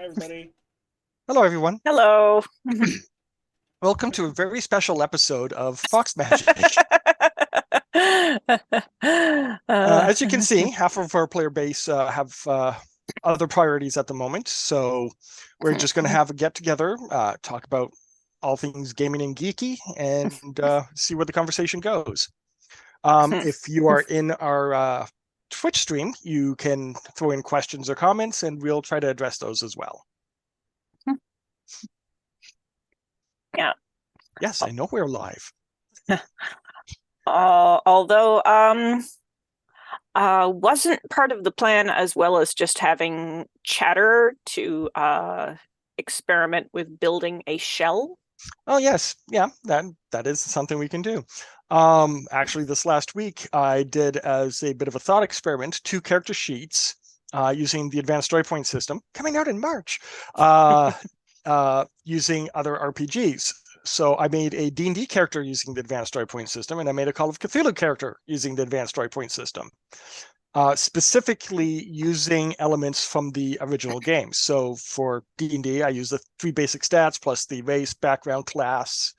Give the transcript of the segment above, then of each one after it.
everybody. Hello, everyone. Hello. Welcome to a very special episode of Fox Magic. As you can see, half of our player base have other priorities at the moment, so we're just going to have a get-together, talk about all things gaming and geeky, and see where the conversation goes. If you are in our Twitch stream, you can throw in questions or comments, and we'll try to address those as well. Yeah. Yes, I know we're live. Although wasn't part of the plan as well as just having chatter to experiment with building a shell. Oh yes, yeah, that is something we can do. Actually, this last week I did, as a bit of a thought experiment, 2 character sheets using the advanced story point system coming out in March, using other RPGs. So I made a D&D character using the advanced story point system, and I made a Call of Cthulhu character using the advanced story point system. Specifically using elements from the original game. So for D&D, I use the 3 basic stats plus the race, background, class.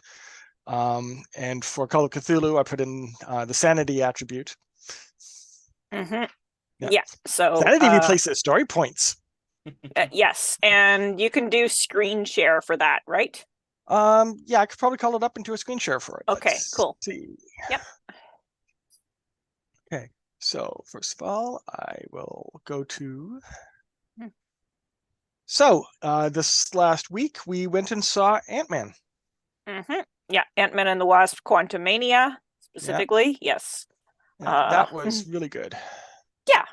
And for Call of Cthulhu, I put in the sanity attribute. Mm-hmm. Yeah. So sanity replaces story points. Yes, and you can do screen share for that, right? Yeah, I could probably call it up into a screen share for it. Okay, Let's cool. see. Yep. Okay. So first of all, I will go to. So this last week, we went and saw Ant-Man. Mm-hmm. Yeah, Ant-Man and the Wasp: Quantumania, specifically. Yeah. Yes. Yeah, that was really good. Yeah,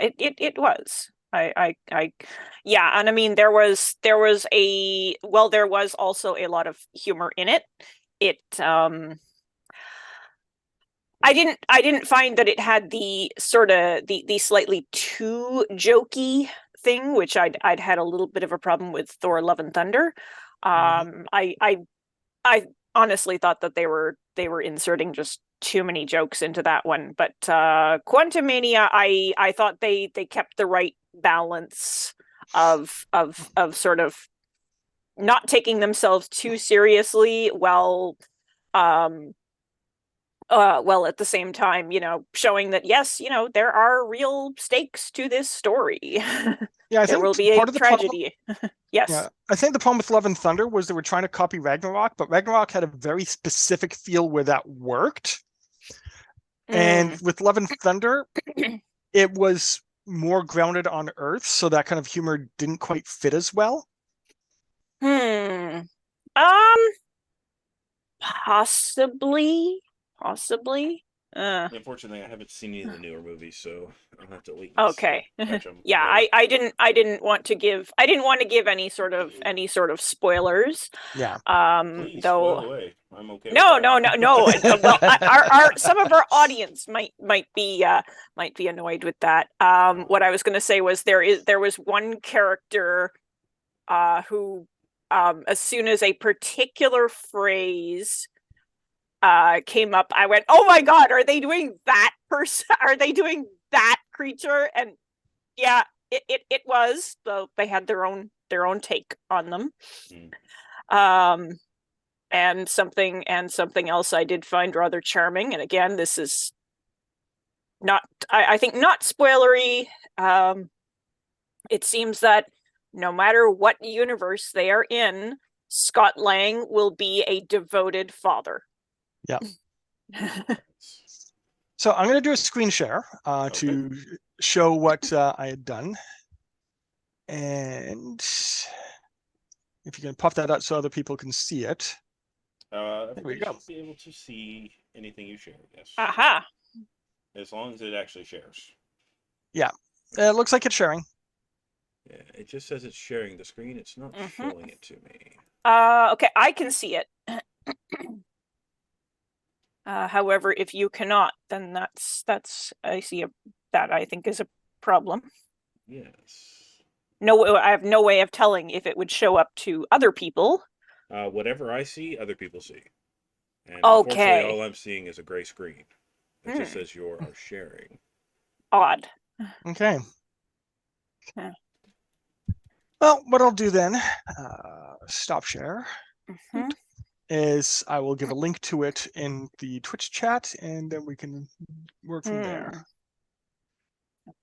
it was. Yeah, and I mean there was also a lot of humor in it. I didn't find that it had the sort of the slightly too jokey thing, which I'd had a little bit of a problem with Thor: Love and Thunder. I honestly thought that they were inserting just too many jokes into that one. But Quantumania, I thought they kept the right balance of sort of not taking themselves too seriously while at the same time, showing that yes, there are real stakes to this story. Yeah, I there think will be part a of the tragedy. Yes. Yeah, I think the problem with Love and Thunder was they were trying to copy Ragnarok, but Ragnarok had a very specific feel where that worked. And with Love and Thunder, it was more grounded on Earth, so that kind of humor didn't quite fit as well. Possibly. Unfortunately, I haven't seen any of the newer movies, so I'll have to wait. Okay. Yeah, I didn't want to give any sort of spoilers. Yeah. Please Though. spoil away. I'm okay. No. Well, our some of our audience might be annoyed with that. What I was going to say was there was one character who as soon as a particular phrase came up, I went, "Oh my god, are they doing that person? Are they doing that creature?" And yeah, it was. So they had their own take on them. And something else I did find rather charming. And again, this is not, I think, not spoilery. It seems that no matter what universe they are in, Scott Lang will be a devoted father. Yeah. So I'm going to do a screen share to show what I had done. And if you can pop that out so other people can see it. There we go. Should be able to see anything you share, yes. Aha. As long as it actually shares. Yeah. It looks like it's sharing. Yeah, it just says it's sharing the screen. It's not showing it to me. Okay, I can see it. However, if you cannot, then that's I see that I think is a problem. Yes. No, I have no way of telling if it would show up to other people. Whatever I see, other people see. And okay. Unfortunately, all I'm seeing is a gray screen. It just says you are sharing. Odd. Okay. Well, what I'll do then, stop share, Mhm. is I will give a link to it in the Twitch chat, and then we can work from there.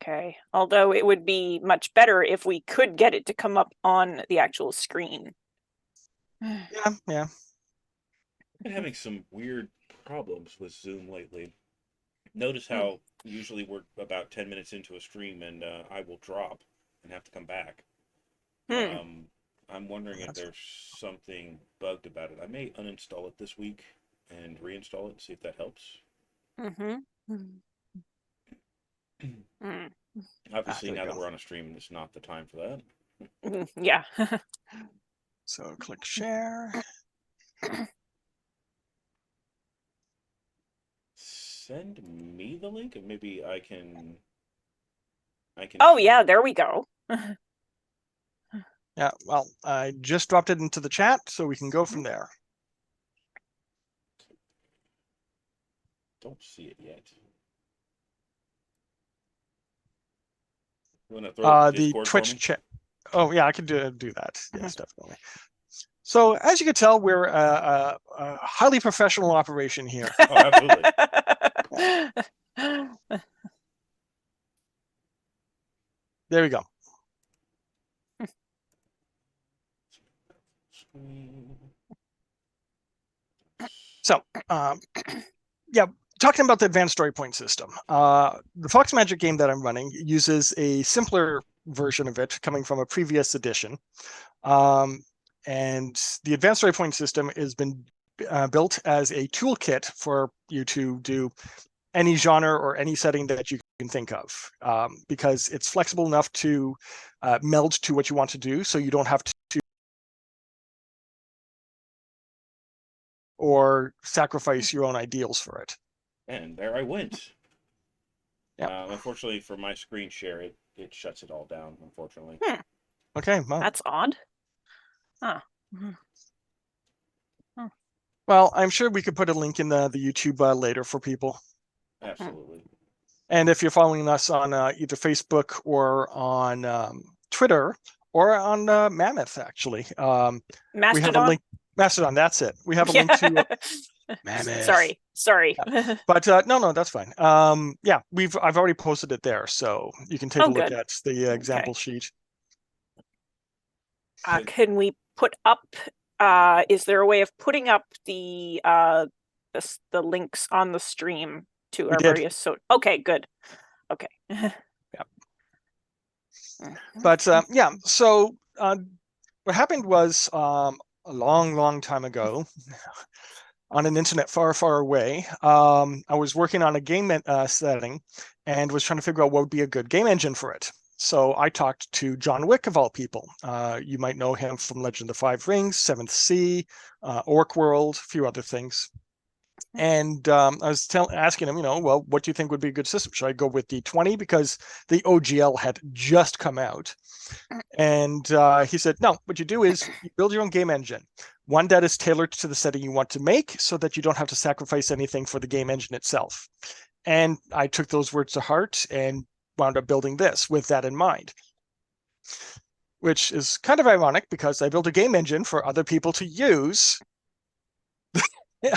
Okay. Although it would be much better if we could get it to come up on the actual screen. Yeah. I've been having some weird problems with Zoom lately. Notice how usually we're about 10 minutes into a stream and I will drop and have to come back. Hmm. I'm wondering if there's something bugged about it. I may uninstall it this week and reinstall it and see if that helps. Mm-hmm. Obviously, There we now that go. we're on a stream, it's not the time for that. Yeah. So click share. Send me the link and maybe I can. Oh yeah, there we go. Yeah, well, I just dropped it into the chat, so we can go from there. Don't see it yet. You want to throw it in The Discord for me? Twitch chat. Oh yeah, I can do that. Yes, definitely. So as you can tell, we're a highly professional operation here. Oh, absolutely. There we go. So, yeah, talking about the advanced story point system. The Fox Magic game that I'm running uses a simpler version of it coming from a previous edition. And the advanced story point system has been built as a toolkit for you to do any genre or any setting that you can think of, because it's flexible enough to meld to what you want to do, so you don't have to or sacrifice your own ideals for it. And there I went. Yeah. Unfortunately, for my screen share, it shuts it all down, unfortunately. Okay, well. That's odd. Huh. Well, I'm sure we could put a link in the YouTube later for people. Absolutely. And if you're following us on either Facebook or on Twitter or on Mammoth, actually, we have a link. Mastodon, that's it. We have a link to Mammoth. Sorry. Yeah. But no, that's fine. Yeah, I've already posted it there, so you can take a look at the example sheet. Can we put up? Is there a way of putting up the links on the stream to our various? So okay, good. Okay. Yeah. But yeah, so what happened was a long time ago, on an internet far away, I was working on a game setting and was trying to figure out what would be a good game engine for it. So I talked to John Wick, of all people. You might know him from Legend of the Five Rings, Seventh Sea, Orc World, a few other things. And I was asking him, well, what do you think would be a good system? Should I go with D20 because the OGL had just come out? And he said, no, what you do is you build your own game engine, one that is tailored to the setting you want to make so that you don't have to sacrifice anything for the game engine itself. And I took those words to heart and wound up building this with that in mind, which is kind of ironic because I built a game engine for other people to use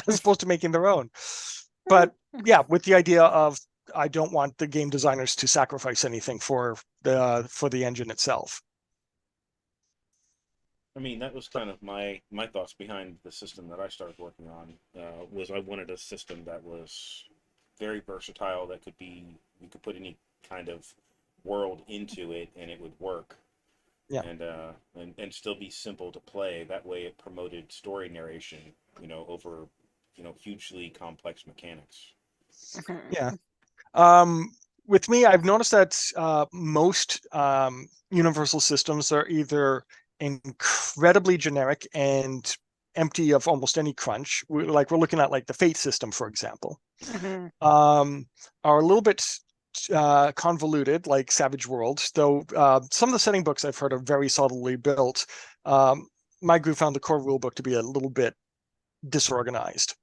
as opposed to making their own. But yeah, with the idea of I don't want the game designers to sacrifice anything for the engine itself. I mean, that was kind of my thoughts behind the system that I started working on. Was I wanted a system that was very versatile, that we could put any kind of world into it and it would work. Yeah. And still be simple to play. That way, it promoted story narration, over, hugely complex mechanics. Yeah. With me, I've noticed that most universal systems are either incredibly generic and empty of almost any crunch. We're looking at the Fate system, for example, are a little bit convoluted, like Savage World, though some of the setting books I've heard are very solidly built. My group found the core rule book to be a little bit disorganized.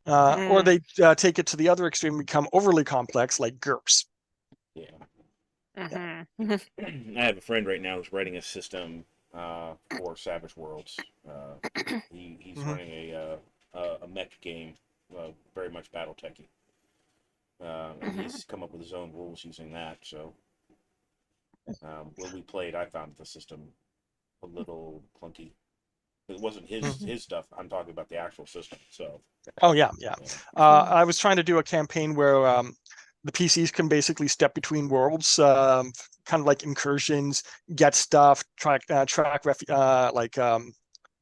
Or they take it to the other extreme and become overly complex, like GURPS. Yeah. Mhm. I have a friend right now who's writing a system for Savage Worlds. He's Mhm. running a mech game, very much battle techy, and Mhm. he's come up with his own rules using that. So when we played, I found the system a little clunky. It wasn't Mhm. his stuff. I'm talking about the actual system. So Oh yeah, yeah. Mhm. I was trying to do a campaign where the PCs can basically step between worlds, kind of like incursions, get stuff, track what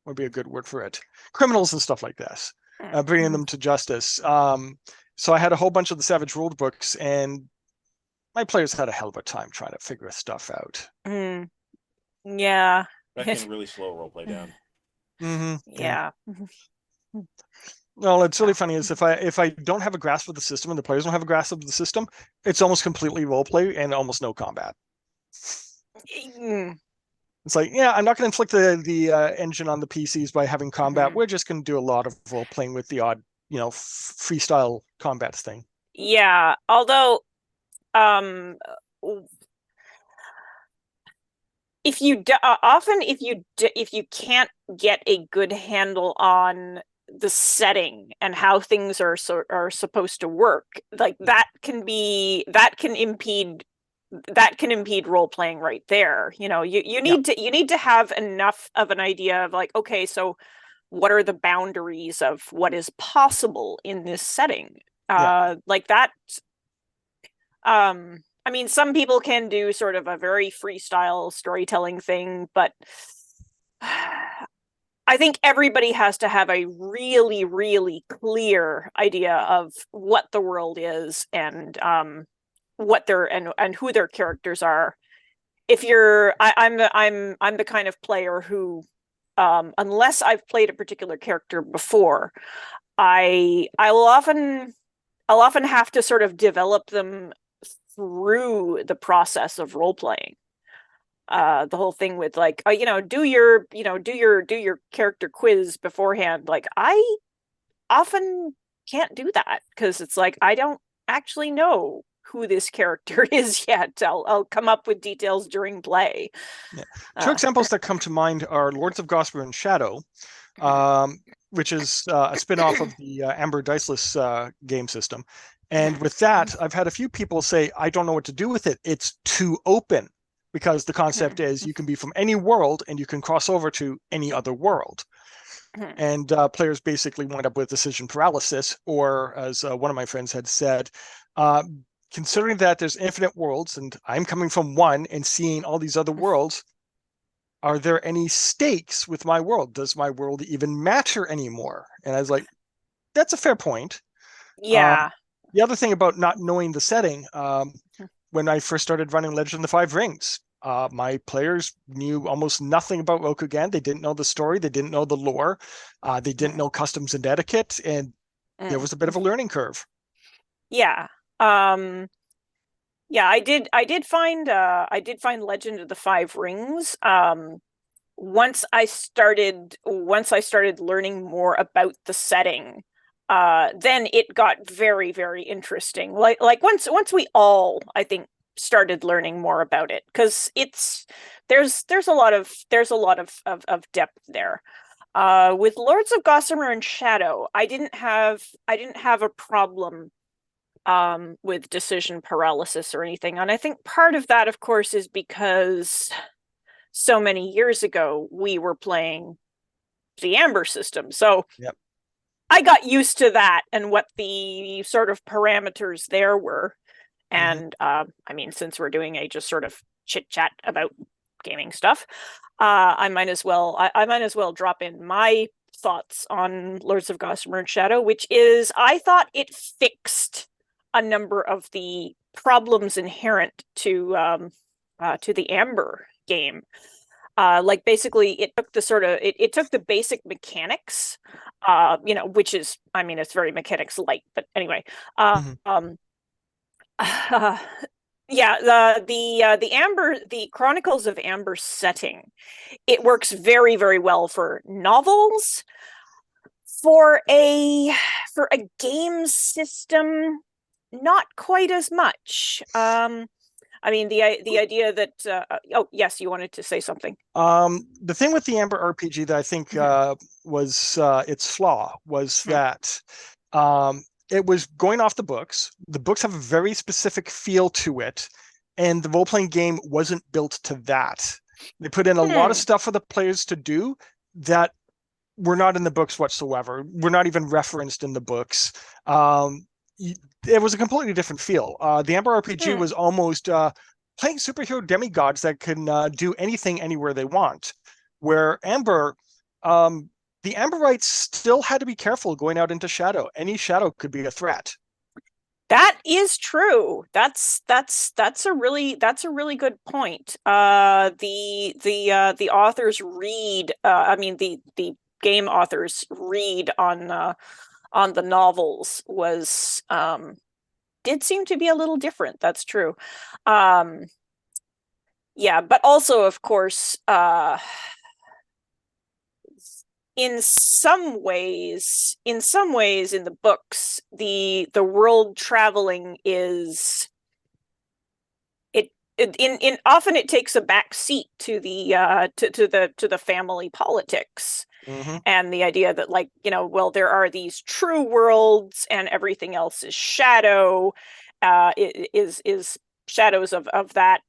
would be a good word for it? Criminals and stuff like this, bringing them to justice. So I had a whole bunch of the Savage rule books, and my players had a hell of a time trying to figure stuff out. Mm. Yeah. that can really slow roleplay down. Mm-hmm. Yeah. Well, it's really funny is if I don't have a grasp of the system and the players don't have a grasp of the system, it's almost completely roleplay and almost no combat. Mm. It's like, yeah, I'm not going to inflict the engine on the PCs by having combat. Mhm. We're just going to do a lot of role playing with the odd, freestyle combat thing. Yeah. Although, um, if you often if you can't get a good handle on the setting and how things are supposed to work, like that can impede role playing right there. You Yeah, need to have enough of an idea of like, okay, so what are the boundaries of what is possible in this setting? yeah, Like that. I mean, some people can do sort of a very freestyle storytelling thing, but I think everybody has to have a really, really clear idea of what the world is and what their and who their characters are. If you're, I'm the kind of player who, unless I've played a particular character before, I will often I'll often have to sort of develop them through the process of role playing. The whole thing with like, do your character quiz beforehand. Like I often can't do that because it's like I don't actually know who this character is yet. I'll come up with details during play. yeah. Two Uh, examples that come to mind are Lords of Gosper and Shadow, um, which is a spin-off of the Amber Diceless game system. And with that, I've had a few people say, I don't know what to do with it. It's too open because the concept is you can be from any world and you can cross over to any other world. And players basically wind up with decision paralysis, or as one of my friends had said, uh, considering that there's infinite worlds and I'm coming from one and seeing all these other worlds, are there any stakes with my world? Does my world even matter anymore? And I was like, that's a fair point. yeah. The other thing about not knowing the setting, when I first started running Legend of the Five Rings, my players knew almost nothing about Rokugan. They didn't know the story. They didn't know the lore. They didn't know customs and etiquette. And there was a bit of a learning curve. Yeah. Yeah, I did find Legend of the Five Rings. Once I started learning more about the setting, then it got very, very interesting. Like once we all, I think, started learning more about it, because there's a lot of depth there. With Lords of Gossamer and Shadow, I didn't have a problem with decision paralysis or anything. And I think part of that, of course, is because so many years ago we were playing the Amber system. So Yep. I got used to that and what the sort of parameters there were. Mm-hmm. And I mean, since we're doing a just sort of chit chat about gaming stuff, I might as well drop in my thoughts on Lords of Gossamer and Shadow, which is I thought it fixed a number of the problems inherent to the Amber game. Like basically it took it took the basic mechanics, which is, I mean, it's very mechanics light, but anyway, Mm-hmm. yeah, the Chronicles of Amber setting, it works very, very well for novels. For a game system, not quite as much. I mean, the idea that oh yes, you wanted to say something. The thing with the Amber RPG that I think was its flaw was that it was going off the books. The books have a very specific feel to it, and the role-playing game wasn't built to that. They put in a lot of stuff for the players to do that were not in the books whatsoever. We're not even referenced in the books. It was a completely different feel. The Amber RPG was almost playing superhero demigods that can do anything anywhere they want. Where Amber, the Amberites still had to be careful going out into Shadow. Any Shadow could be a threat. That is true. That's a really good point. The authors read. I mean the game authors read on the novels was did seem to be a little different. That's true. Yeah, but also of course in some ways in the books the world traveling is in often it takes a back seat to the to the family politics. And the idea that, like, you know, well, there are these true worlds and everything else is shadow, is shadows of that.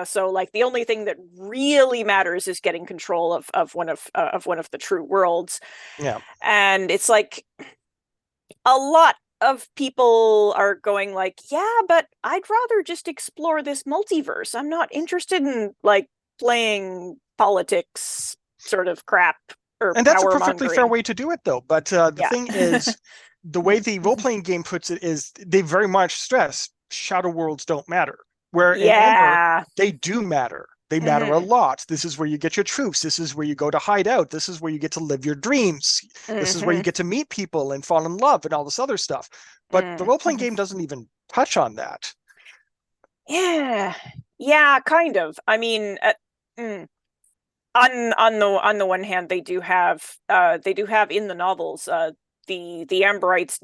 So like the only thing that really matters is getting control of one of the true worlds. Yeah. And it's like a lot of people are going like, yeah, but I'd rather just explore this multiverse. I'm not interested in like playing politics sort of crap. And that's a perfectly fair way to do it, though. But the thing is, the way the role-playing game puts it is they very much stress shadow worlds don't matter. Where in Amber, they do matter. They matter a lot. This is where you get your troops. This is where you go to hide out. This is where you get to live your dreams. This is where you get to meet people and fall in love and all this other stuff. But the role-playing game doesn't even touch on that. Yeah, kind of. I mean, on the one hand, they do have in the novels the Amberites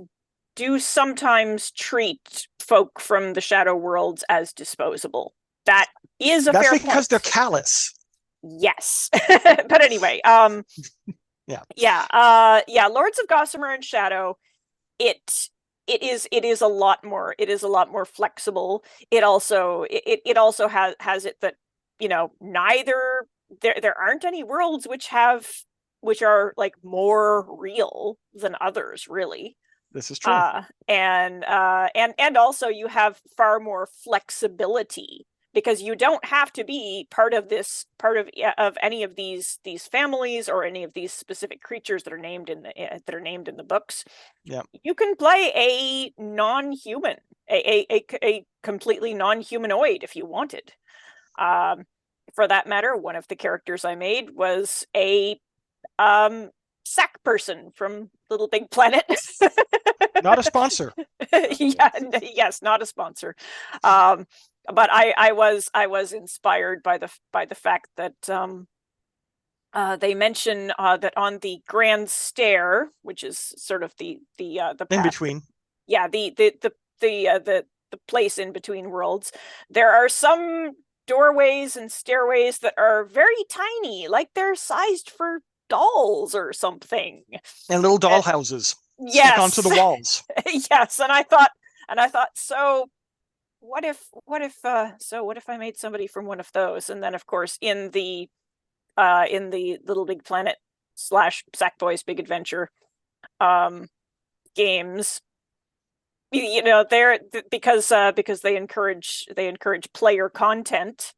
do sometimes treat folk from the shadow worlds as disposable. That is a fair point. That's because they're callous. Yes. But anyway, yeah, Lords of Gossamer and Shadow, it is a lot more flexible. It also has it that, you know, neither there aren't any worlds which are like more real than others, really. This is true. And also you have far more flexibility because you don't have to be part of any of these families or any of these specific creatures that are named in the books. Yeah. You can play a non-human, a completely non-humanoid if you wanted. For that matter, one of the characters I made was a sack person from Little Big Planet. Not a sponsor. Yes, not a sponsor. But I was inspired by the fact that they mention that on the Grand Stair, which is sort of the in between. Yeah, the place in between worlds. There are some doorways and stairways that are very tiny, like they're sized for dolls or something. And little doll houses. Yes. Stick onto the walls. Yes, and I thought, so what if I made somebody from one of those? And then of course in the Little Big Planet / Sackboy's Big Adventure games, you know, they're because they encourage player content.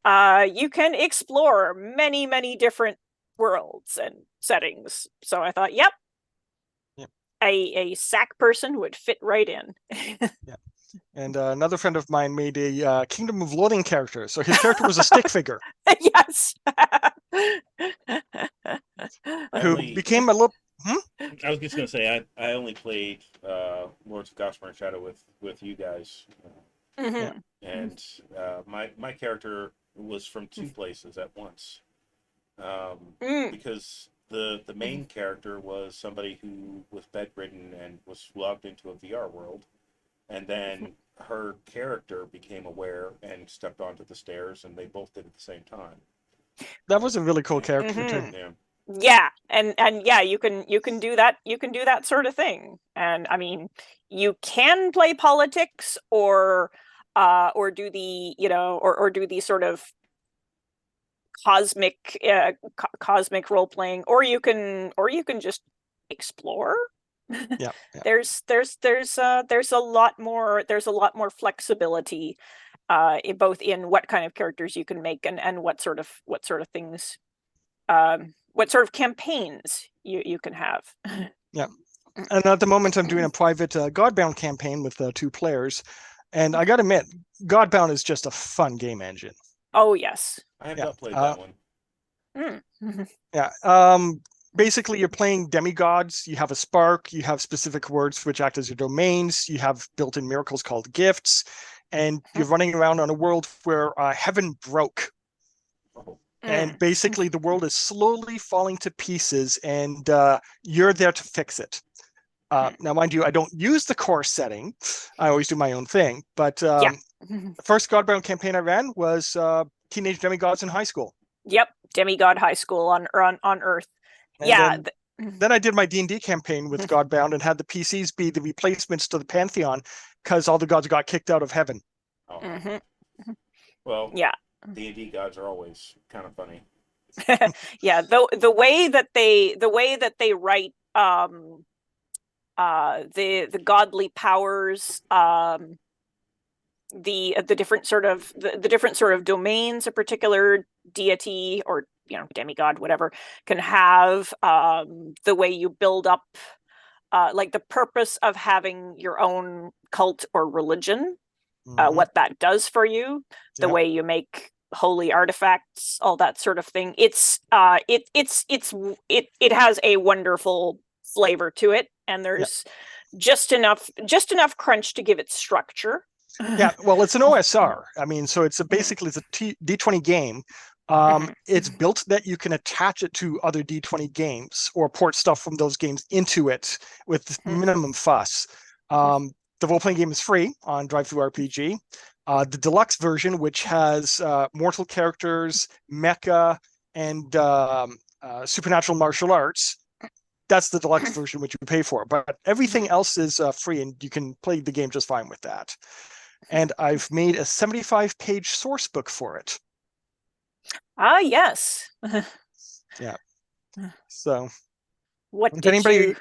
You can explore many different worlds and settings. So I thought, yep. A sack person would fit right in. Yeah. And another friend of mine made a Kingdom of Loathing character. So his character was a stick figure. Yes. Who became a little... I was just going to say, I only played Lords of Gossamer and Shadow with you guys. And my character was from two places at once. Because the main character was somebody who was bedridden and was logged into a VR world, and then her character became aware and stepped onto the stairs, and they both did at the same time. That was a really cool character too. Mhm. Yeah. Yeah, and yeah, you can do that. You can do that sort of thing. And I mean, you can play politics or do the, or do the sort of cosmic role playing, or you can just explore. Yeah, yeah. There's a lot more flexibility both in what kind of characters you can make and what sort of things, what sort of campaigns you can have. Yeah. And at the moment, I'm doing a private Godbound campaign with 2 players. And I got to admit, Godbound is just a fun game engine. Oh, yes. I have Yeah. not played that one. Yeah. Basically, you're playing demigods. You have a spark. You have specific words which act as your domains. You have built-in miracles called gifts. And you're running around on a world where heaven broke. Oh. And basically, the world is slowly falling to pieces, and you're there to fix it. Now, mind you, I don't use the core setting. I always do my own thing. But Yeah. the first Godbound campaign I ran was Teenage Demigods in High School. Yep, Demigod High School on Earth. And Yeah. Then I did my D&D campaign with Godbound and had the PCs be the replacements to the Pantheon because all the gods got kicked out of heaven. Oh. Well, yeah. D&D gods are always kind of funny. Yeah, the way that they write the godly powers, the different sort of the different sort of domains a particular deity or demigod, whatever, can have, the way you build up, like the purpose of having your own cult or religion, what that does for you, the way you make holy artifacts, all that sort of thing. It has a wonderful flavor to it, and there's just enough crunch to give it structure. Yeah, well, it's an OSR. I mean, so it's basically it's a D20 game. It's built that you can attach it to other D20 games or port stuff from those games into it with minimum fuss. The role-playing game is free on DriveThruRPG. The deluxe version, which has mortal characters, mecha, and supernatural martial arts, that's the deluxe version which you pay for. But everything else is free, and you can play the game just fine with that. And I've made a 75-page source book for it. Ah, yes. Yeah. So, what did you?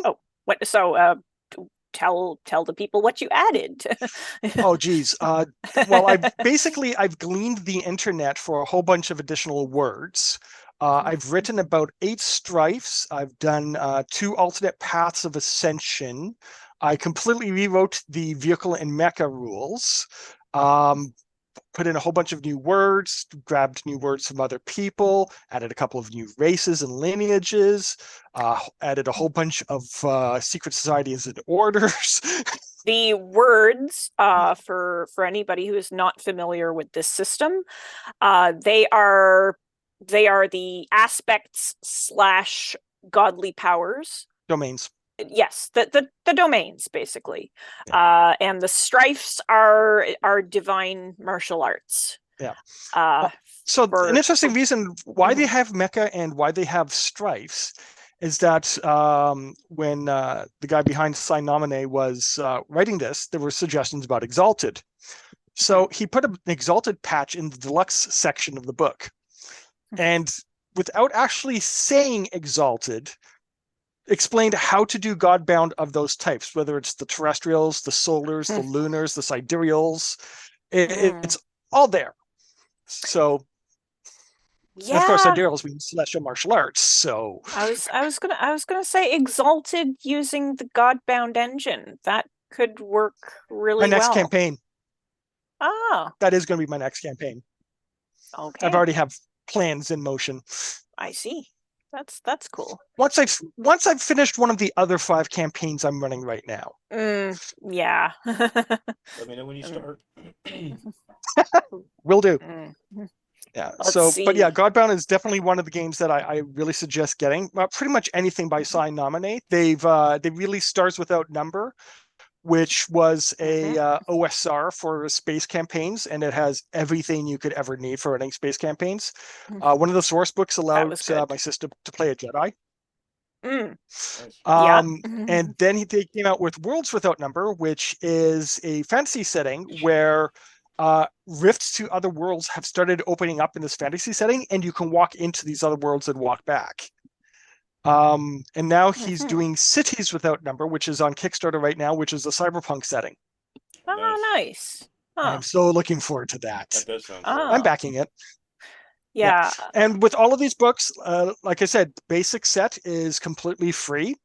Oh, what? So, tell the people what you added. Oh, geez. Well, I've gleaned the internet for a whole bunch of additional words. I've written about 8 strifes. I've done 2 alternate paths of ascension. I completely rewrote the vehicle and mecha rules, put in a whole bunch of new words, grabbed new words from other people, added a couple of new races and lineages, added a whole bunch of secret societies and orders. The words, for anybody who is not familiar with this system, they are the aspects / godly powers. Domains. Yes, the domains, basically. And the strifes are divine martial arts. Yeah. So an interesting reason why they have mecha and why they have strifes is that when the guy behind Sign Nominee was writing this, there were suggestions about Exalted. So he put an Exalted patch in the deluxe section of the book. And without actually saying Exalted, explained how to do Godbound of those types, whether it's the terrestrials, the solars, the lunars, the sidereals. It's all there. So, and of course, sidereals means celestial martial arts. So I was gonna say Exalted using the Godbound engine. That could work really well. My next campaign. Oh, that is going to be my next campaign. Okay, I've already have plans in motion. I see. That's cool. Once I've finished one of the other 5 campaigns I'm running right now. Yeah. Let me know when you start. Will do. Yeah. Let's see. But yeah, Godbound is definitely one of the games that I really suggest getting. Pretty much anything by Sign Nominee. They release Stars Without Number, which was a Mm-hmm. OSR for space campaigns, and it has everything you could ever need for running space campaigns. Mm-hmm. One of the source books That allowed was good. my sister to play a Jedi. Mm, Nice. yeah. And then they came out with Worlds Without Number, which is a fantasy setting where rifts to other worlds have started opening up in this fantasy setting, and you can walk into these other worlds and walk back. And now he's Mhm. doing Cities Without Number, which is on Kickstarter right now, which is a cyberpunk setting. Oh, nice. I Huh. am so looking forward to that. That does sound Oh. cool. I'm backing it. Yeah. And with all of these books, like I said, the basic set is completely free.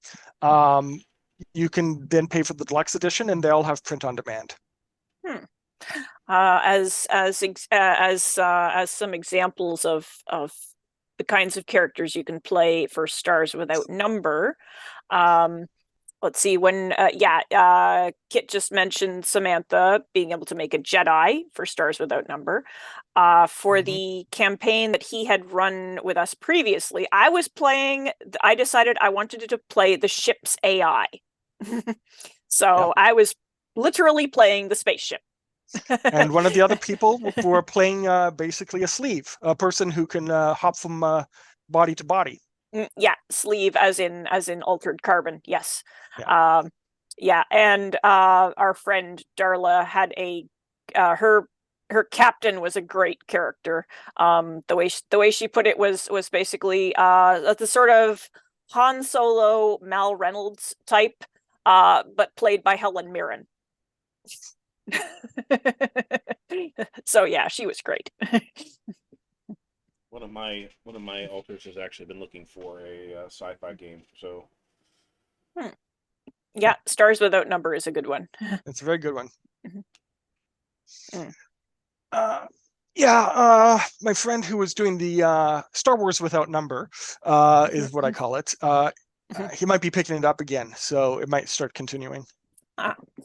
You can then pay for the deluxe edition, and they'll have print on demand. As some examples of the kinds of characters you can play for Stars Without Number. Let's see, when Kit just mentioned Samantha being able to make a Jedi for Stars Without Number. For the campaign that he had run with us previously, I decided I wanted to play the ship's AI. So I was literally playing the spaceship. And one of the other people were playing basically a sleeve, a person who can hop from body to body. Yeah, sleeve as in altered carbon. Yes. Yeah. And our friend Darla had her captain was a great character. The way she put it was basically the sort of Han Solo, Mal Reynolds type, but played by Helen Mirren. So yeah, she was great. One of my alters has actually been looking for a sci-fi game. So yeah, Stars Without Number is a good one. It's a very good one. Mm. My friend who was doing the Star Wars Without Number is what I call it. He might be picking it up again, so it might start continuing.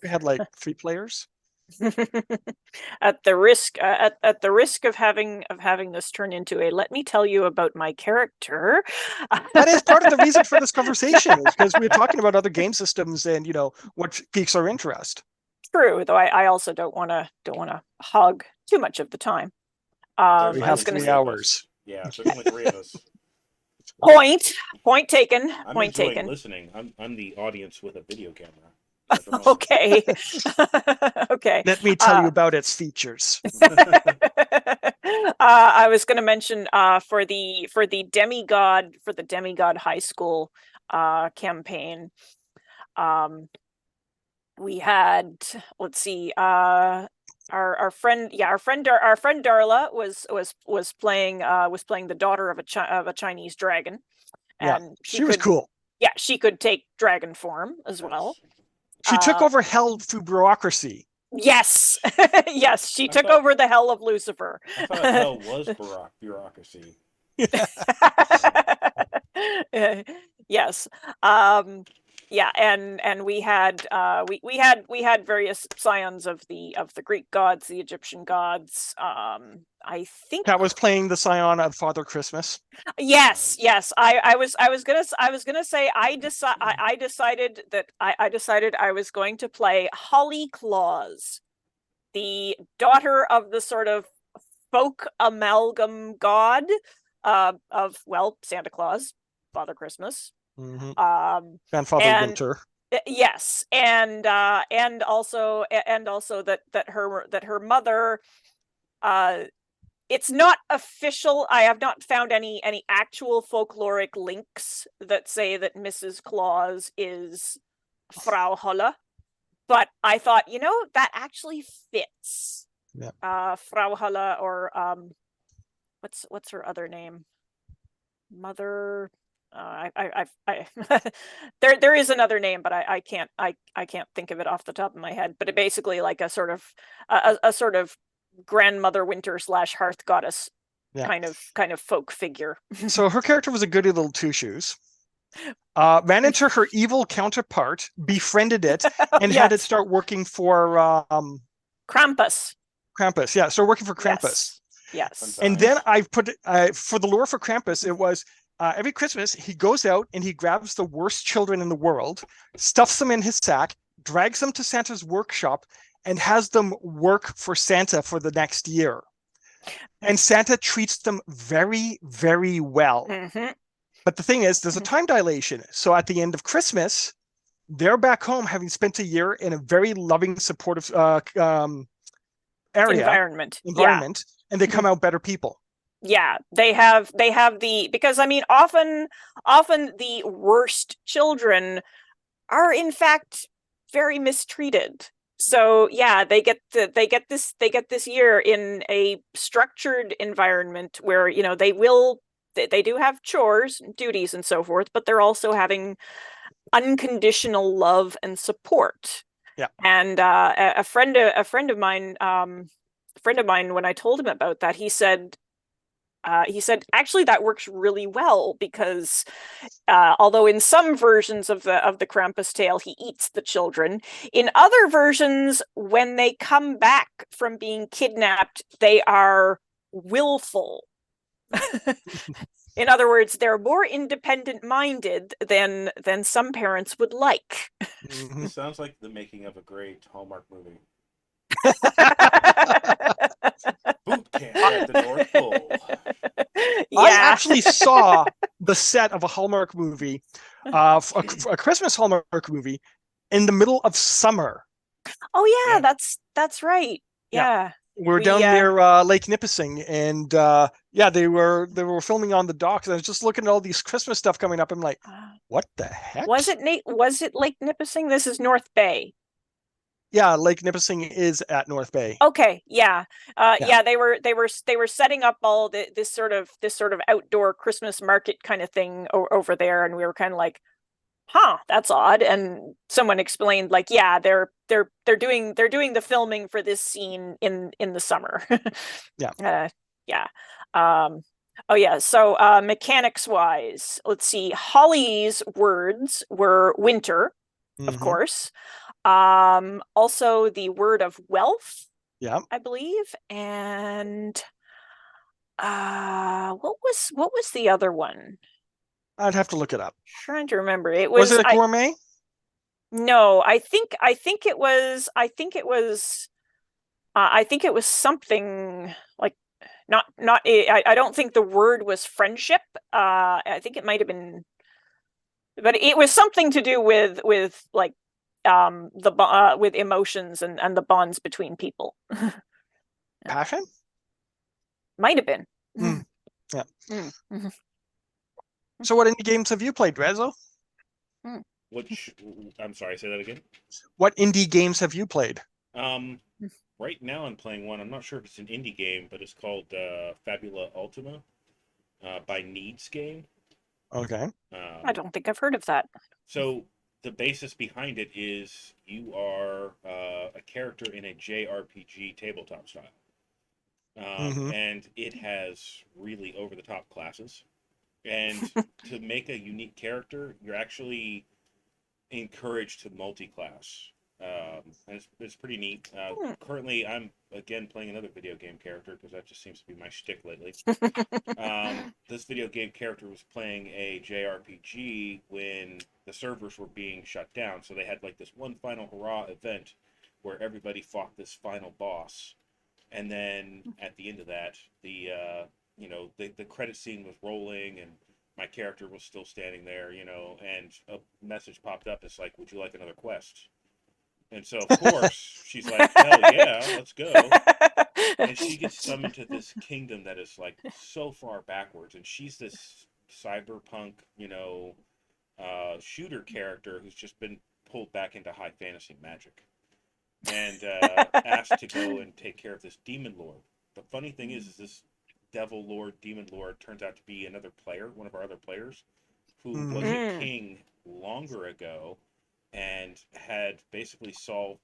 We had like 3 players. At the risk of having this turn into a let me tell you about my character. That is part of the reason for this conversation, is because we're talking about other game systems and what piques our interest. True, though I also don't want to hog too much of the time. We have 3 hours. Yeah, so there's only 3 of us. Point taken. I'm Point enjoying taken. Listening. I'm the audience with a video camera. Okay. Okay. Let me tell you about its features. I was going to mention for the demigod high school campaign. We had, let's see, our friend Darla was playing the daughter of a Chinese dragon, and she was cool. Yeah, she could take dragon form as well. She took over hell through bureaucracy. Yes, yes, she took over the hell of Lucifer. I thought hell was bureaucracy. Yes. Yeah, and we had various scions of the Greek gods, the Egyptian gods. I think Kat was playing the scion of Father Christmas. Yes. I was gonna say I decided I was going to play Holly Claus, the daughter of the sort of folk amalgam god of Santa Claus, Father Christmas. And Father Winter. Yes, and also that her mother. It's not official. I have not found any actual folkloric links that say that Mrs. Claus is Frau Holle, but I thought, that actually fits. Yeah. Frau Holle, or what's her other name? Mother. There is another name, but I can't think of it off the top of my head. But it basically like a sort of grandmother winter / hearth goddess kind of folk figure. So her character was a goody little two shoes. Ran into her evil counterpart, befriended it, and had it start working for Krampus. Yeah, so working for Krampus. Yes. And then I put for the lore for Krampus, it was every Christmas he goes out and he grabs the worst children in the world, stuffs them in his sack, drags them to Santa's workshop, and has them work for Santa for the next year. And Santa treats them very, very well. Mm-hmm. But the thing is, there's a time dilation. So at the end of Christmas, they're back home having spent a year in a very loving, supportive Environment. and they come out better people. Yeah, they have because I mean often the worst children are in fact very mistreated. So yeah, they get this year in a structured environment where, you know, they do have chores, duties and so forth, but they're also having unconditional love and support. Yeah. And a friend of mine when I told him about that, he said actually that works really well because although in some versions of the Krampus tale he eats the children, in other versions when they come back from being kidnapped they are willful. In other words, they're more independent minded than some parents would like. Mhm. This sounds like the making of a great Hallmark movie. Boot camp at the North Pole. Yeah. I actually saw the set of a Hallmark movie, a Christmas Hallmark movie, in the middle of summer. Oh yeah, Yeah. that's right. Yeah. We're down near Lake Nipissing, and they were filming on the docks. And I was just looking at all these Christmas stuff coming up. I'm like, what the heck? Was it Lake Nipissing? This is North Bay. Yeah, Lake Nipissing is at North Bay. Okay, yeah. They were setting up all this sort of outdoor Christmas market kind of thing over there, and we were kind of like, huh, that's odd. And someone explained, like, yeah, they're doing the filming for this scene in the summer. Yeah. Oh yeah. So mechanics wise, let's see. Holly's words were winter, of course. Also the word of wealth. Yeah. I believe. And what was the other one? I'd have to look it up. Trying to remember. It was it a gourmet? No, I think it was something like not I don't think the word was friendship. I think it might have been, but it was something to do with like with emotions and the bonds between people. Passion? Might have been. Yeah. Mm-hmm. So what indie games have you played, Rezo? I'm sorry, say that again. What indie games have you played? Right now I'm playing one. I'm not sure if it's an indie game, but it's called Fabula Ultima by Needs Game. Okay. I don't think I've heard of that. So the basis behind it is you are a character in a JRPG tabletop style. And it has really over-the-top classes. And to make a unique character, you're actually encouraged to multi-class. And it's pretty neat. Currently, I'm, again, playing another video game character, because that just seems to be my shtick lately. This video game character was playing a JRPG when the servers were being shut down. So they had like this one final hurrah event where everybody fought this final boss. And then at the end of that, the credit scene was rolling, and my character was still standing there, and a message popped up. It's like, would you like another quest? And so, of course, she's like, hell yeah, let's go. And she gets summoned to this kingdom that is like so far backwards, and she's this cyberpunk, shooter character who's just been pulled back into high fantasy magic. And asked to go and take care of this demon lord. The funny thing is this devil lord, demon lord, turns out to be another player, one of our other players, who was a king longer ago and had basically solved,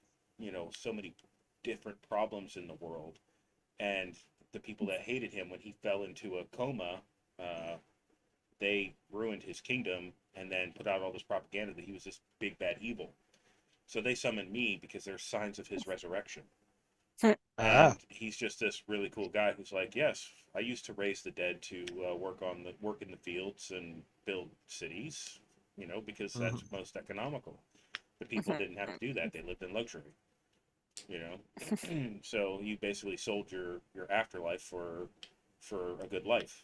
so many different problems in the world. And the people that hated him, when he fell into a coma, they ruined his kingdom and then put out all this propaganda that he was this big bad evil. So they summoned me because there's signs of his resurrection. And he's just this really cool guy who's like, yes, I used to raise the dead to work in the fields and build cities, because that's most economical. The people didn't have to do that; they lived in luxury. You know, so you basically sold your afterlife for a good life.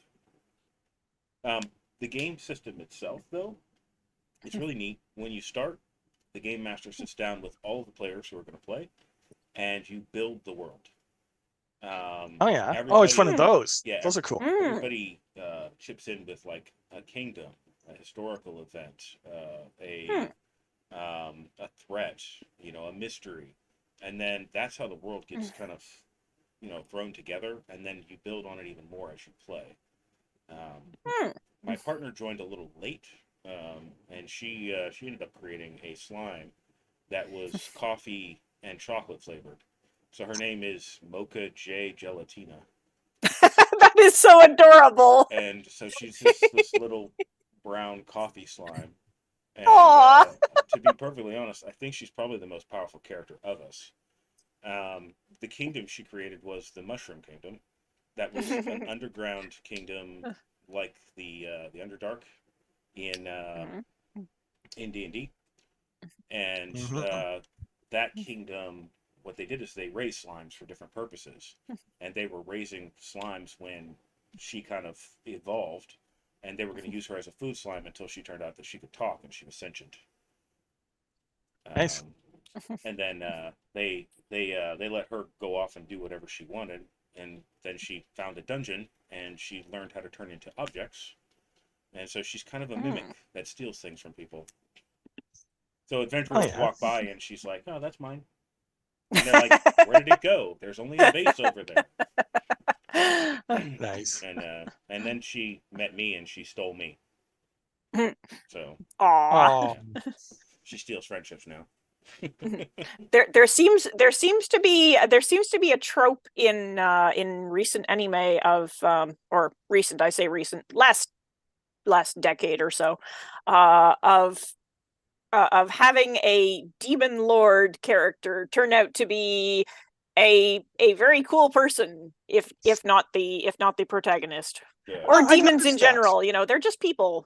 The game system itself, though, it's really neat. When you start, the game master sits down with all of the players who are going to play, and you build the world. Oh yeah. Oh, it's one of Everybody, those. yeah, Those are cool. everybody chips in with like a kingdom, a historical event, a threat, a mystery, and then that's how the world gets kind of thrown together, and then you build on it even more as you play. My partner joined a little late, and she ended up creating a slime that was coffee and chocolate flavored. So her name is Mocha J Gelatina. That is so adorable. And so she's this little brown coffee slime. And Aw. to be perfectly honest, I think she's probably the most powerful character of us. The kingdom she created was the Mushroom Kingdom. That was an underground kingdom like the Underdark in D&D. And that kingdom, what they did is they raised slimes for different purposes. And they were raising slimes when she kind of evolved, and they were going to use her as a food slime until she turned out that she could talk and she was sentient. Nice. And then they let her go off and do whatever she wanted, and then she found a dungeon and she learned how to turn into objects, and so she's kind of a mimic that steals things from people. So adventurers walk by and she's like, "Oh, that's mine," and they're like, "Where did it go? There's only a vase over there." Nice. And then she met me and she stole me. So Aw. she steals friendships now. There seems to be a trope in recent anime of or recent, I say recent, last decade or so, of having a demon lord character turn out to be a very cool person, if not the protagonist. Yeah. Or demons in general, they're just people.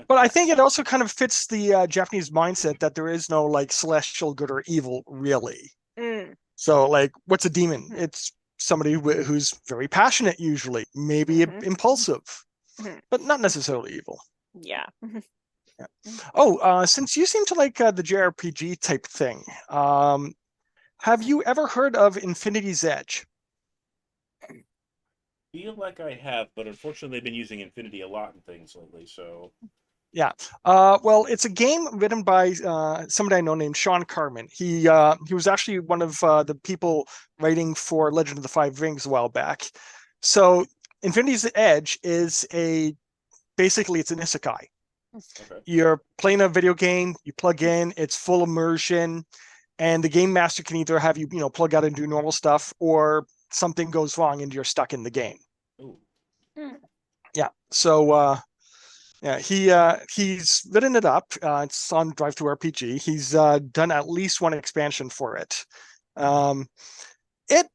But I think it also kind of fits the Japanese mindset that there is no like celestial good or evil, really. So like, what's a demon? It's somebody who's very passionate, usually, maybe impulsive, but not necessarily evil. Yeah. Yeah. Oh, since you seem to like the JRPG type thing, have you ever heard of Infinity's Edge? Feel like I have, but unfortunately they've been using Infinity a lot in things lately, so Yeah. Well, it's a game written by somebody I know named Sean Carman. He was actually one of the people writing for Legend of the Five Rings a while back. So Infinity's Edge is basically it's an isekai. Okay. You're playing a video game, you plug in, it's full immersion, and the game master can either have you plug out and do normal stuff, or something goes wrong and you're stuck in the game. Ooh. Yeah. So he's written it up. It's on Drive-Thru RPG. He's done at least one expansion for it. It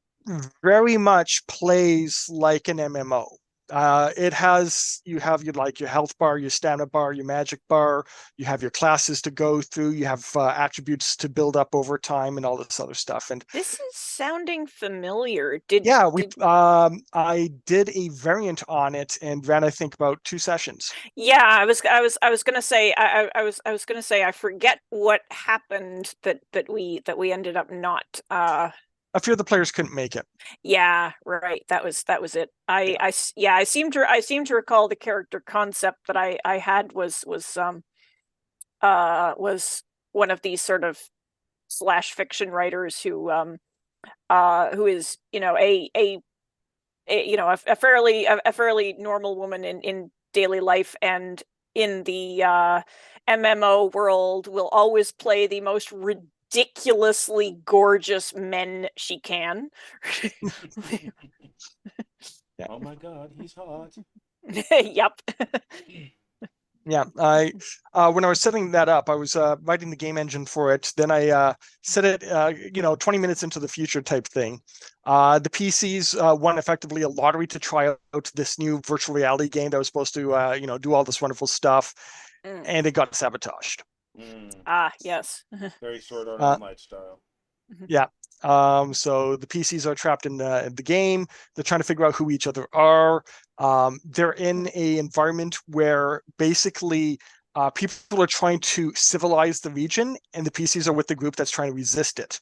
very much plays like an MMO. You have your health bar, your stamina bar, your magic bar. You have your classes to go through. You have attributes to build up over time and all this other stuff. And this is sounding familiar. I did a variant on it and ran, I think, about 2 sessions. Yeah, I was gonna say I forget what happened that we ended up not. A few of the players couldn't make it. Yeah, right. That was it. I seem to recall the character concept that I had was one of these sort of slash fiction writers who is a fairly normal woman in daily life, and in the MMO world will always play the most ridiculously gorgeous men she can. Yeah. Oh my god, he's hot. Yep. Yeah, when I was setting that up, I was writing the game engine for it. Then I set it, 20 minutes into the future type thing. The PCs won effectively a lottery to try out this new virtual reality game that was supposed to, do all this wonderful stuff, and it got sabotaged. Mm, Yes. very Sword Art Uh, Online style. Yeah. So the PCs are trapped in the game. They're trying to figure out who each other are. They're in a environment where basically people are trying to civilize the region, and the PCs are with the group that's trying to resist it.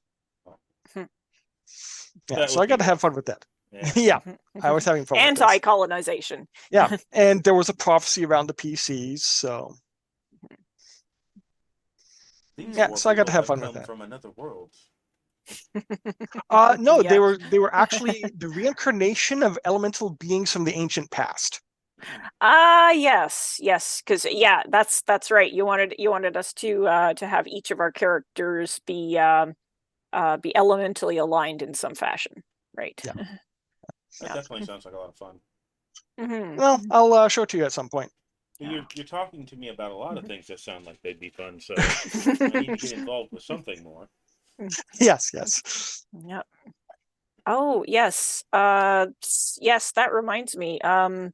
Yeah. That So would I be got to have fun rough. with that. Yeah. Yeah. I was having fun with this. Anti-colonization. Yeah. And there was a prophecy around the PCs. So These yeah. four So I got to people have have fun with come that. from another world. No, Yeah. they were actually the reincarnation of elemental beings from the ancient past. Yes, because yeah, that's right. You wanted us to have each of our characters be elementally aligned in some fashion, right? Yeah. That Yeah. definitely sounds like a lot of fun. Well, I'll show it to you at some point. But Yeah. you're talking to me about a lot of Mhm. things that sound like they'd be fun, so I need to get involved with something more. Yes, yes. Yeah. Oh, yes. Yes, that reminds me. On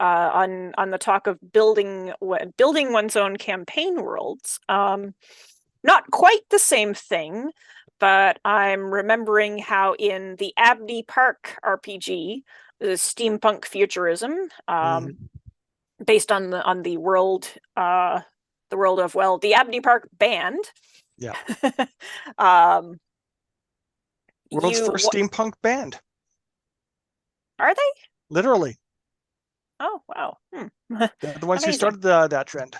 the talk of building one's own campaign worlds. Not quite the same thing, but I'm remembering how in the Abney Park RPG, the steampunk futurism, Mhm. based on the world, the world of, well, the Abney Park band. Yeah. um, World's first steampunk band. Are they? Literally. Oh, wow. They're the ones who Amazing. started that trend.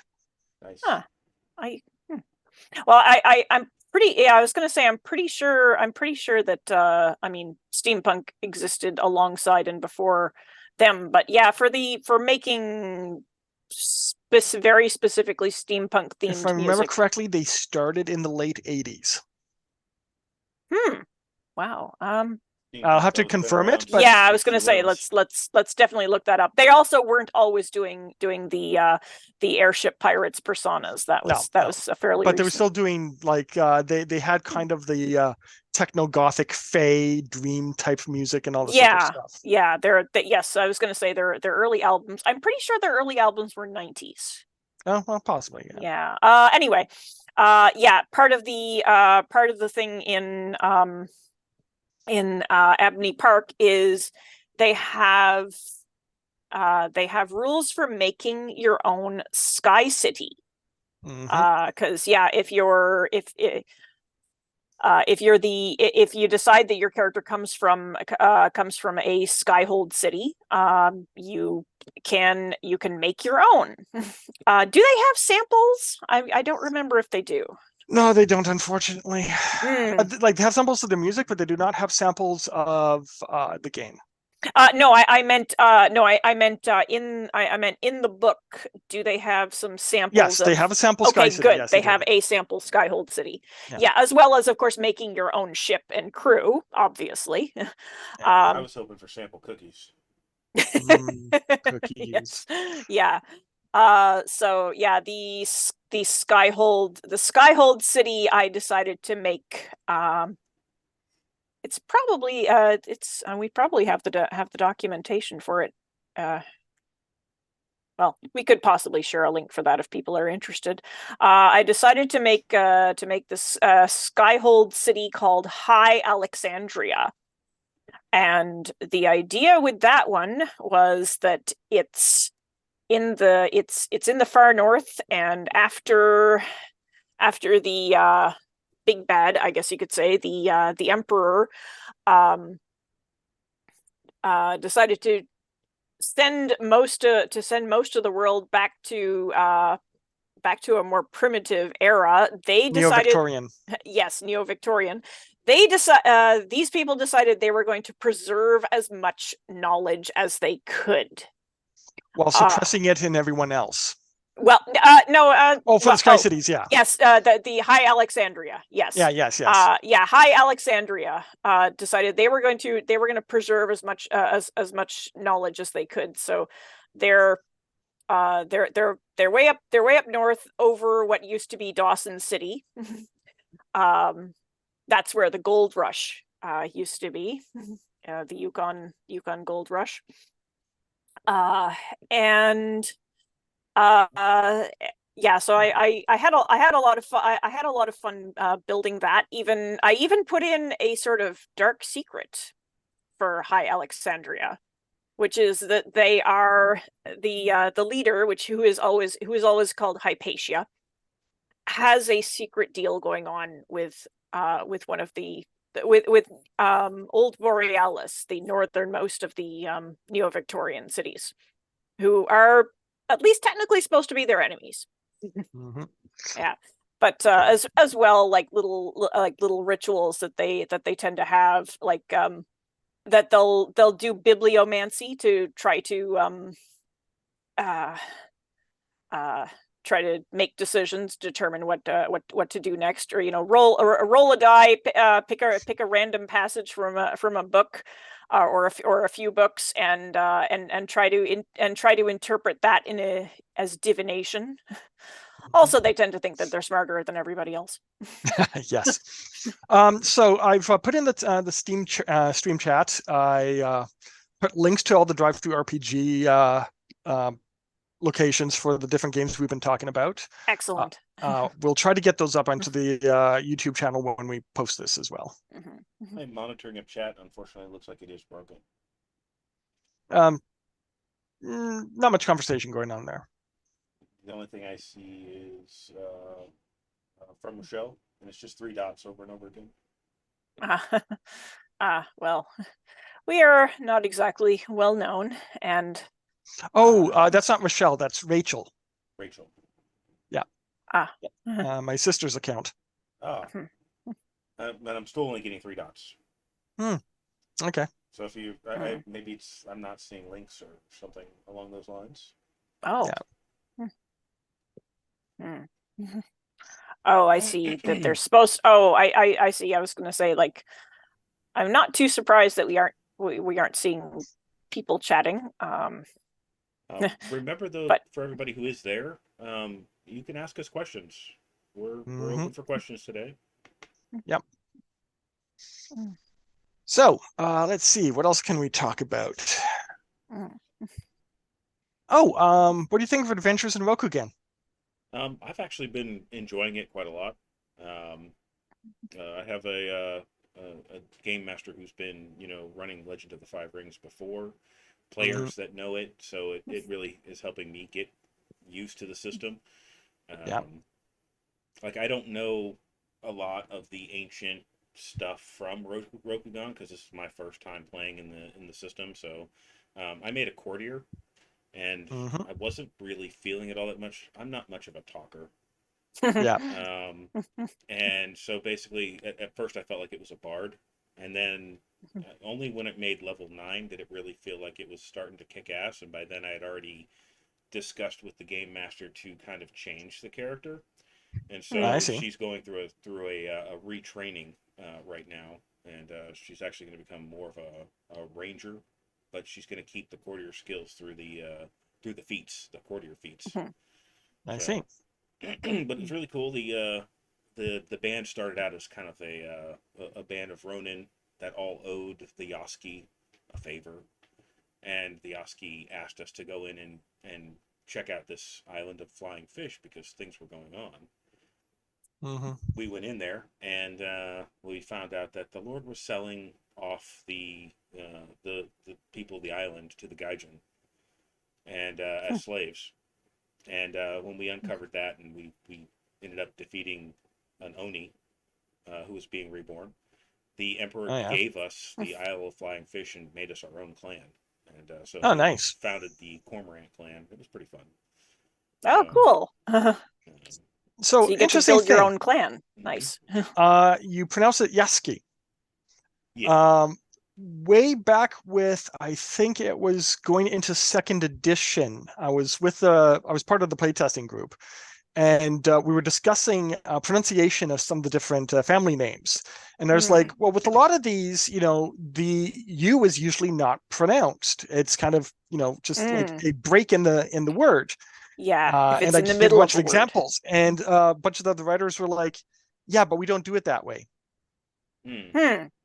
Nice. Huh. I Well, I'm pretty. Yeah, I was going to say I'm pretty sure. I'm pretty sure that I mean, steampunk existed alongside and before them. But yeah, for making very specifically steampunk If I themed remember music. correctly, they started in the late 80s. Wow. Seems I'll like have to those have been confirm around it, but Yeah, since I was going to say C2Os. let's definitely look that up. They also weren't always doing the airship pirates personas. That no, was no. a fairly But they were recent. still doing like they had kind of the techno gothic fae dream type music and all this other stuff. Yeah, yes, I was going to say their early albums. I'm pretty sure their early albums were 90s. Oh, well, possibly. Yeah. Anyway, yeah, part of the thing in Abney Park is they have rules for making your own sky city. Mm-hmm. Because yeah, if you decide that your character comes from a skyhold city, you can make your own. Do they have samples? I don't remember if they do. No, they don't, unfortunately. Mm. Like they have samples of the music, but they do not have samples of the game. No, I meant no, I meant I meant in the book. Do they have some samples? Yes, they have a sample Sky Okay, City. good. Yes, They do. have a sample Skyhold City. Yeah. Yeah, as well as of course making your own ship and crew, obviously. I was hoping for sample cookies. Cookies. Yeah. So yeah, the Skyhold City I decided to make. It's probably we probably have the documentation for it. Well, we could possibly share a link for that if people are interested. I decided to make this Skyhold city called High Alexandria. And the idea with that one was that it's in the far north, and after the big bad, I guess you could say, the emperor decided to send most of the world back to a more primitive era. They decided Neo-Victorian. Yes, Neo-Victorian. These people decided they were going to preserve as much knowledge as they could while suppressing it in everyone else. Well, no. For the Sky Cities, yeah. Yes, the High Alexandria. Yes. Yeah, yes. Yeah, High Alexandria decided they were going to preserve as much knowledge as they could. So they're way up north over what used to be Dawson City. That's where the gold rush used to be, the Yukon gold rush. And yeah, so I had a lot of fun. I had a lot of fun building that. I even put in a sort of dark secret for High Alexandria, which is that they are the leader, who is always called Hypatia, has a secret deal going on with one of the with Old Borealis, the northernmost of the Neo-Victorian cities, who are at least technically supposed to be their enemies. Mhm. Yeah, but as well, like little rituals that they tend to have, like that they'll do bibliomancy to try to uh uh try to make decisions, determine what to do next, or roll a die, pick a random passage from a book, or a few books, and try to interpret that as divination. Also, they tend to think that they're smarter than everybody else. Yes. So I've put in the Steam stream chat. I put links to all the drive-through RPG locations for the different games we've been talking about. Excellent. We'll try to get those up onto the YouTube channel when we post this as well. My monitoring of chat, unfortunately, looks like it is broken. Not much conversation going on there. The only thing I see is from Michelle, and it's just 3 dots over and over again. Well, we are not exactly well known, and that's not Michelle, that's Rachel. Rachel. Yeah. My sister's account. Oh. But I'm still only getting 3 dots. Okay. So if you, maybe I'm not seeing links or something along those lines. Oh. Yeah. Oh, I see that they're supposed. Oh, I see. I was going to say, like, I'm not too surprised that we aren't seeing people chatting. Remember though, for everybody who is there, you can ask us questions. We're open for questions today. Yep. So let's see, what else can we talk about? What do you think of Adventures in Rokugan? I've actually been enjoying it quite a lot. I have a game master who's been, running Legend of the Five Rings before. Players that know it, so it really is helping me get used to the system. Like, I don't know a lot of the ancient stuff from Rokugan because this is my first time playing in the system. So I made a courtier, and I wasn't really feeling it all that much. I'm not much of a talker. Yeah. And so basically, at first I felt like it was a bard, and then only when it made level 9 did it really feel like it was starting to kick ass. And by then I had already discussed with the game master to kind of change the character. And so she's going through a retraining right now, and she's actually going to become more of a ranger, but she's going to keep the courtier skills through the feats, the courtier feats. I see. But it's really cool. The band started out as kind of a band of Ronin that all owed the Yoski a favor, and the Yoski asked us to go in and check out this island of flying fish because things were going on. We went in there, and we found out that the Lord was selling off the people of the island to the Gaijin, and as slaves. And when we uncovered that, and we ended up defeating an Oni who was being reborn, the Emperor gave us the Isle of Flying Fish and made us our own clan. And so nice. Founded the Cormorant clan. It was pretty fun. Oh, cool. So you get to build your own clan. Nice. You pronounce it Yaski. Yeah. Way back with, I think it was going into 2nd edition. I was part of the playtesting group, and we were discussing pronunciation of some of the different family names. And there's like, well, with a lot of these, the U is usually not pronounced. It's kind of, just like a break in the word. Yeah, and I gave a bunch of examples, and a bunch of the other writers were like, yeah, but we don't do it that way.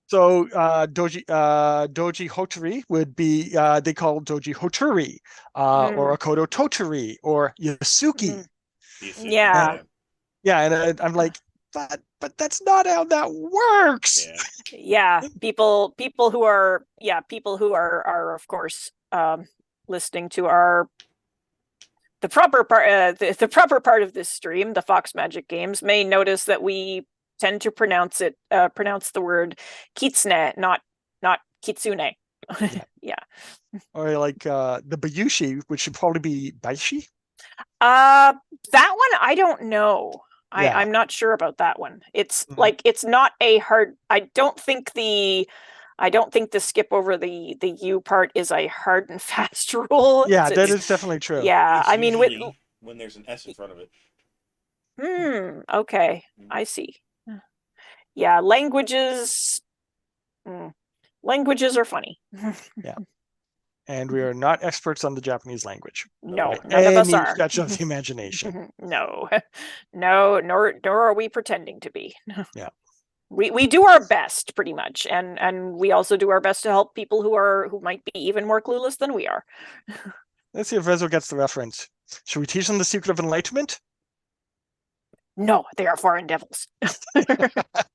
So Doji Hotori would be, they call Doji Hoturi, or Akodo Totori, or Yasuki. You see, Yeah. Yeah, and I'm like, but that's not how that works. yeah. Yeah, people who are of course listening to the proper part the proper part of this stream, the Fox Magic Games, may notice that we tend to pronounce the word kitsune, not kitsune. Yeah. Or like the Bayushi, which should probably be Baishi. That one I don't know. Yeah. I'm not sure about that one. It's Mhm. like it's not a hard. I don't think the skip over the U part is a hard and fast rule. Yeah, that is definitely true. Yeah, It's I mean with usually when there's an S in front of it. okay, I see. Yeah, languages are funny. Yeah. And we are not experts on the Japanese language. No, Okay. none of us Any are. stretch of the imagination. No, nor are we pretending to be. Yeah. We do our best pretty much, and we also do our best to help people who might be even more clueless than we are. Let's see if Rezo gets the reference. Should we teach them the secret of enlightenment? No, they are foreign devils.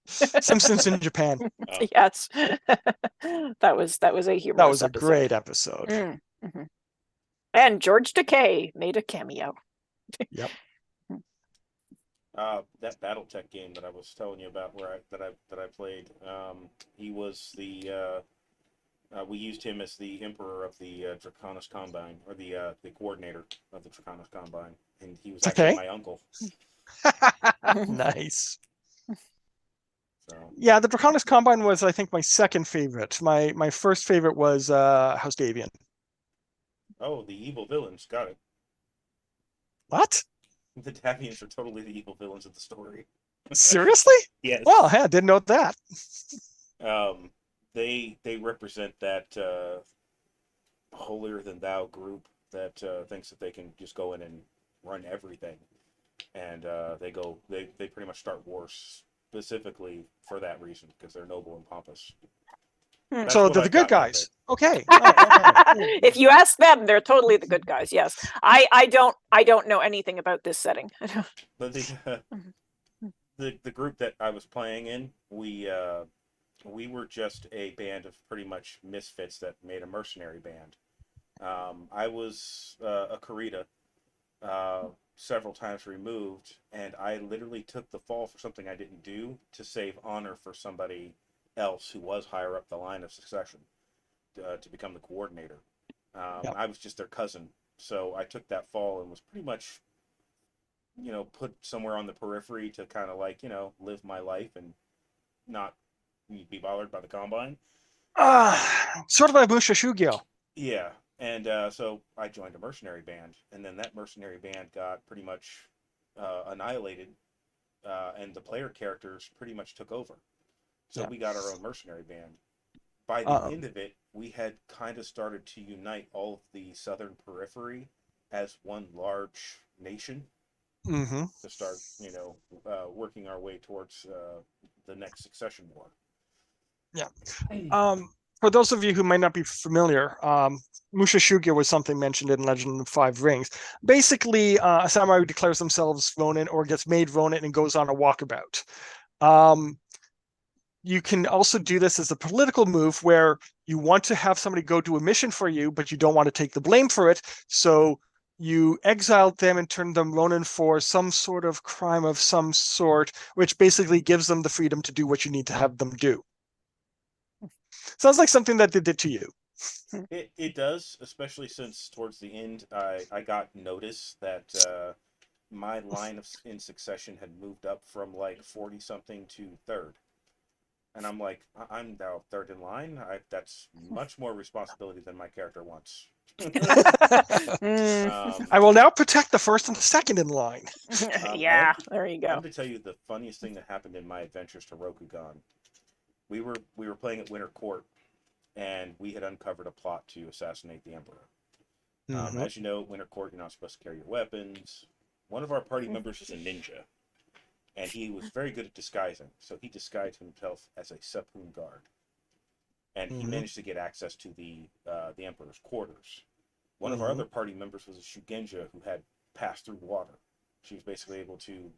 Simpsons in Japan. Oh. Yes, that was a humorous. That was a episode. great episode. Mm-hmm. And George Takei made a cameo. Yep. That BattleTech game that I was telling you about, that I played, he was the we used him as the Emperor of the Draconis Combine, or the coordinator of the Draconis Combine, and he was actually my uncle. Nice. So. Yeah, the Draconis Combine was, I think, my second favorite. My first favorite was House Davian. Oh, the evil villains. Got it. What? The Davians are totally the evil villains of the story. Seriously? Yes. Well, I didn't know that. They represent that holier than thou group that thinks that they can just go in and run everything, and they pretty much start wars specifically for that reason, because they're noble and pompous. So they're the good guys. Okay. If you ask them, they're totally the good guys. Yes, I don't know anything about this setting. But the group that I was playing in, we were just a band of pretty much misfits that made a mercenary band. I was a Kurita, several times removed, and I literally took the fall for something I didn't do to save honor for somebody else who was higher up the line of succession to become the coordinator. Yep. I was just their cousin, so I took that fall and was pretty much, put somewhere on the periphery to kind of live my life and not be bothered by the Combine. Sort of like Musha Shugyo. Yeah, and so I joined a mercenary band, and then that mercenary band got pretty much annihilated, and the player characters pretty much took over. So we got our own mercenary band. By the end of it, we had kind of started to unite all of the southern periphery as one large nation to start, working our way towards the next succession war. Yeah. For those of you who might not be familiar, Musha Shugyo was something mentioned in Legend of the Five Rings. Basically, a samurai who declares themselves Ronin or gets made Ronin and goes on a walkabout. You can also do this as a political move where you want to have somebody go do a mission for you, but you don't want to take the blame for it. So you exiled them and turned them Ronin for some sort of crime of some sort, which basically gives them the freedom to do what you need to have them do. Sounds like something that they did to you. It does, especially since towards the end I got notice that my line in succession had moved up from like 40 something to third. And I'm like, I'm now third in line. That's much more responsibility than my character wants. I will now protect the first and the second in line. Yeah, there you I go. have to tell you the funniest thing that happened in my adventures to Rokugan. We were playing at Winter Court, and we had uncovered a plot to assassinate the Emperor. As you know, at Winter Court, you're not supposed to carry your weapons. One of our party members is a ninja, and he was very good at disguising, so he disguised himself as a Sepun guard. And he managed to get access to the Emperor's quarters. One of our other party members was a Shugenja who had passed through water. She was basically able to,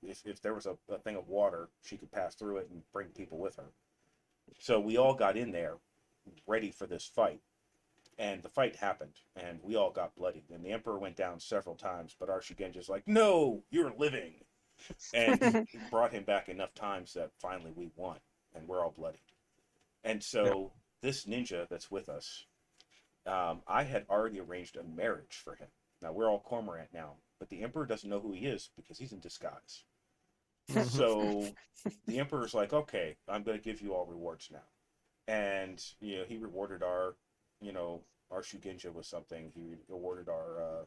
if there was a thing of water, she could pass through it and bring people with her. So we all got in there ready for this fight. And the fight happened, and we all got bloodied. And the Emperor went down several times, but our Shugenja's like, no, you're living. And brought him back enough times that finally we won, and we're all bloodied. And so this ninja that's with us, I had already arranged a marriage for him. Now, we're all Cormorant now, but the Emperor doesn't know who he is because he's in disguise. So the Emperor's like, okay, I'm going to give you all rewards now. And, he rewarded our Shugenja with something. He awarded our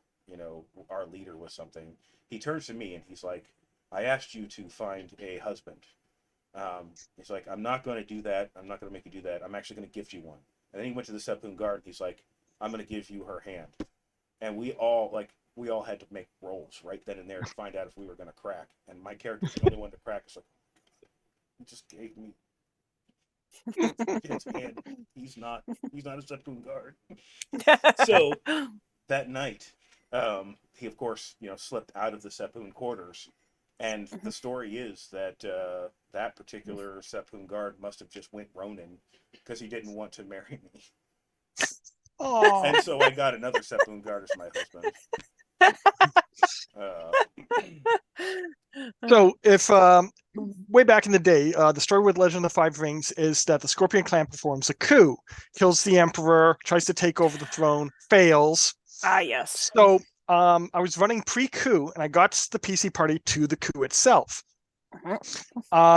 leader with something. He turns to me and he's like, I asked you to find a husband. He's like, I'm not going to do that. I'm not going to make you do that. I'm actually going to gift you one. And then he went to the Sepun Guard. He's like, I'm going to give you her hand. And we all had to make rolls right then and there to find out if we were going to crack. And my character's the only one to crack. It's like, he just gave me his hand. He's not a Sepun Guard. So that night, he of course slipped out of the Sepun quarters, and the story is that that particular Sepun Guard must have just went Ronin because he didn't want to marry me. Oh. And so I got another Sepun Guard as my husband. So if way back in the day, the story with Legend of the Five Rings is that the Scorpion clan performs a coup, kills the Emperor, tries to take over the throne, fails. Yes. So I was running pre-coup, and I got the PC party to the coup itself.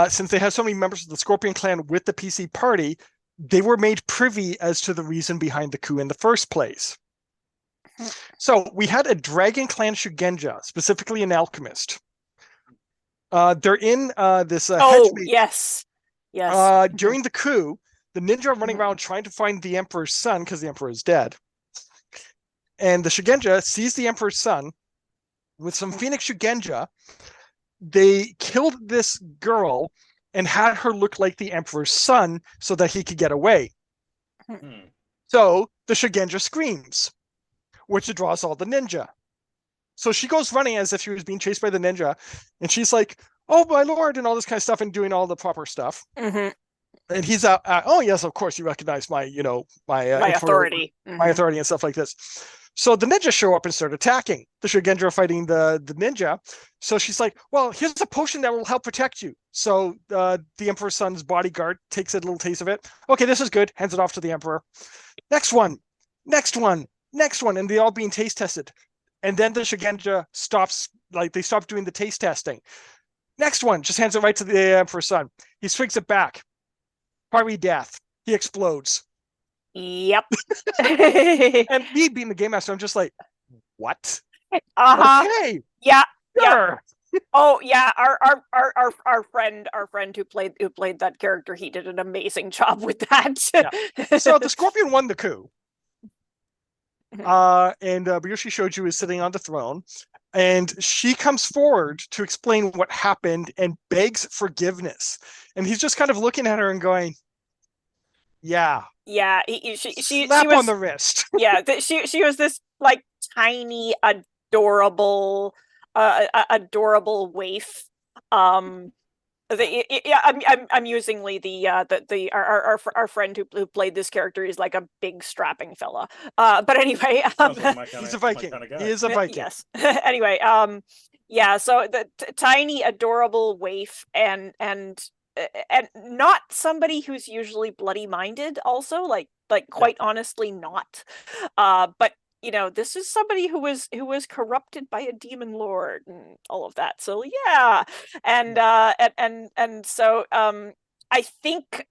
Since they had so many members of the Scorpion clan with the PC party, they were made privy as to the reason behind the coup in the first place. So we had a Dragon Clan Shugenja, specifically an alchemist. They're in this henchmaid. Yes. During the coup, the ninja are running around trying to find the Emperor's son because the Emperor is dead. And the Shugenja sees the Emperor's son with some Phoenix Shugenja. They killed this girl and had her look like the Emperor's son so that he could get away. So the Shugenja screams, which draws all the ninja. So she goes running as if she was being chased by the ninja, and she's like, oh, my lord, and all this kind of stuff, and doing all the proper stuff. And he's out, oh, yes, of course, you recognize my, my authority. My authority and stuff like this. So the ninjas show up and start attacking. The Shugenja are fighting the ninja. So she's like, well, here's a potion that will help protect you. So the Emperor's son's bodyguard takes a little taste of it. Okay, this is good. Hands it off to the Emperor. Next one. And they all being taste tested. And then the Shugenja stops, they stop doing the taste testing. Next one, just hands it right to the Emperor's son. He swings it back. Fiery death. He explodes. Yep. And me being the game master, I'm just like, what? Okay. Yeah. Sure. Yeah. Oh yeah, our friend who played that character, he did an amazing job with that. Yeah. So the Scorpion won the coup. And Bayushi Shoju is sitting on the throne, and she comes forward to explain what happened and begs forgiveness. And he's just kind of looking at her and going, yeah. Yeah, she slap was on the wrist. Yeah, she was this tiny, adorable waif. Amusingly, our friend who played this character is like a big strapping fella. But anyway, he's a Viking. He is a Viking. Yes. Anyway, yeah. So the tiny, adorable waif, and not somebody who's usually bloody minded. Also, quite honestly, not. But this is somebody who was corrupted by a demon lord and all of that. So yeah, and so I think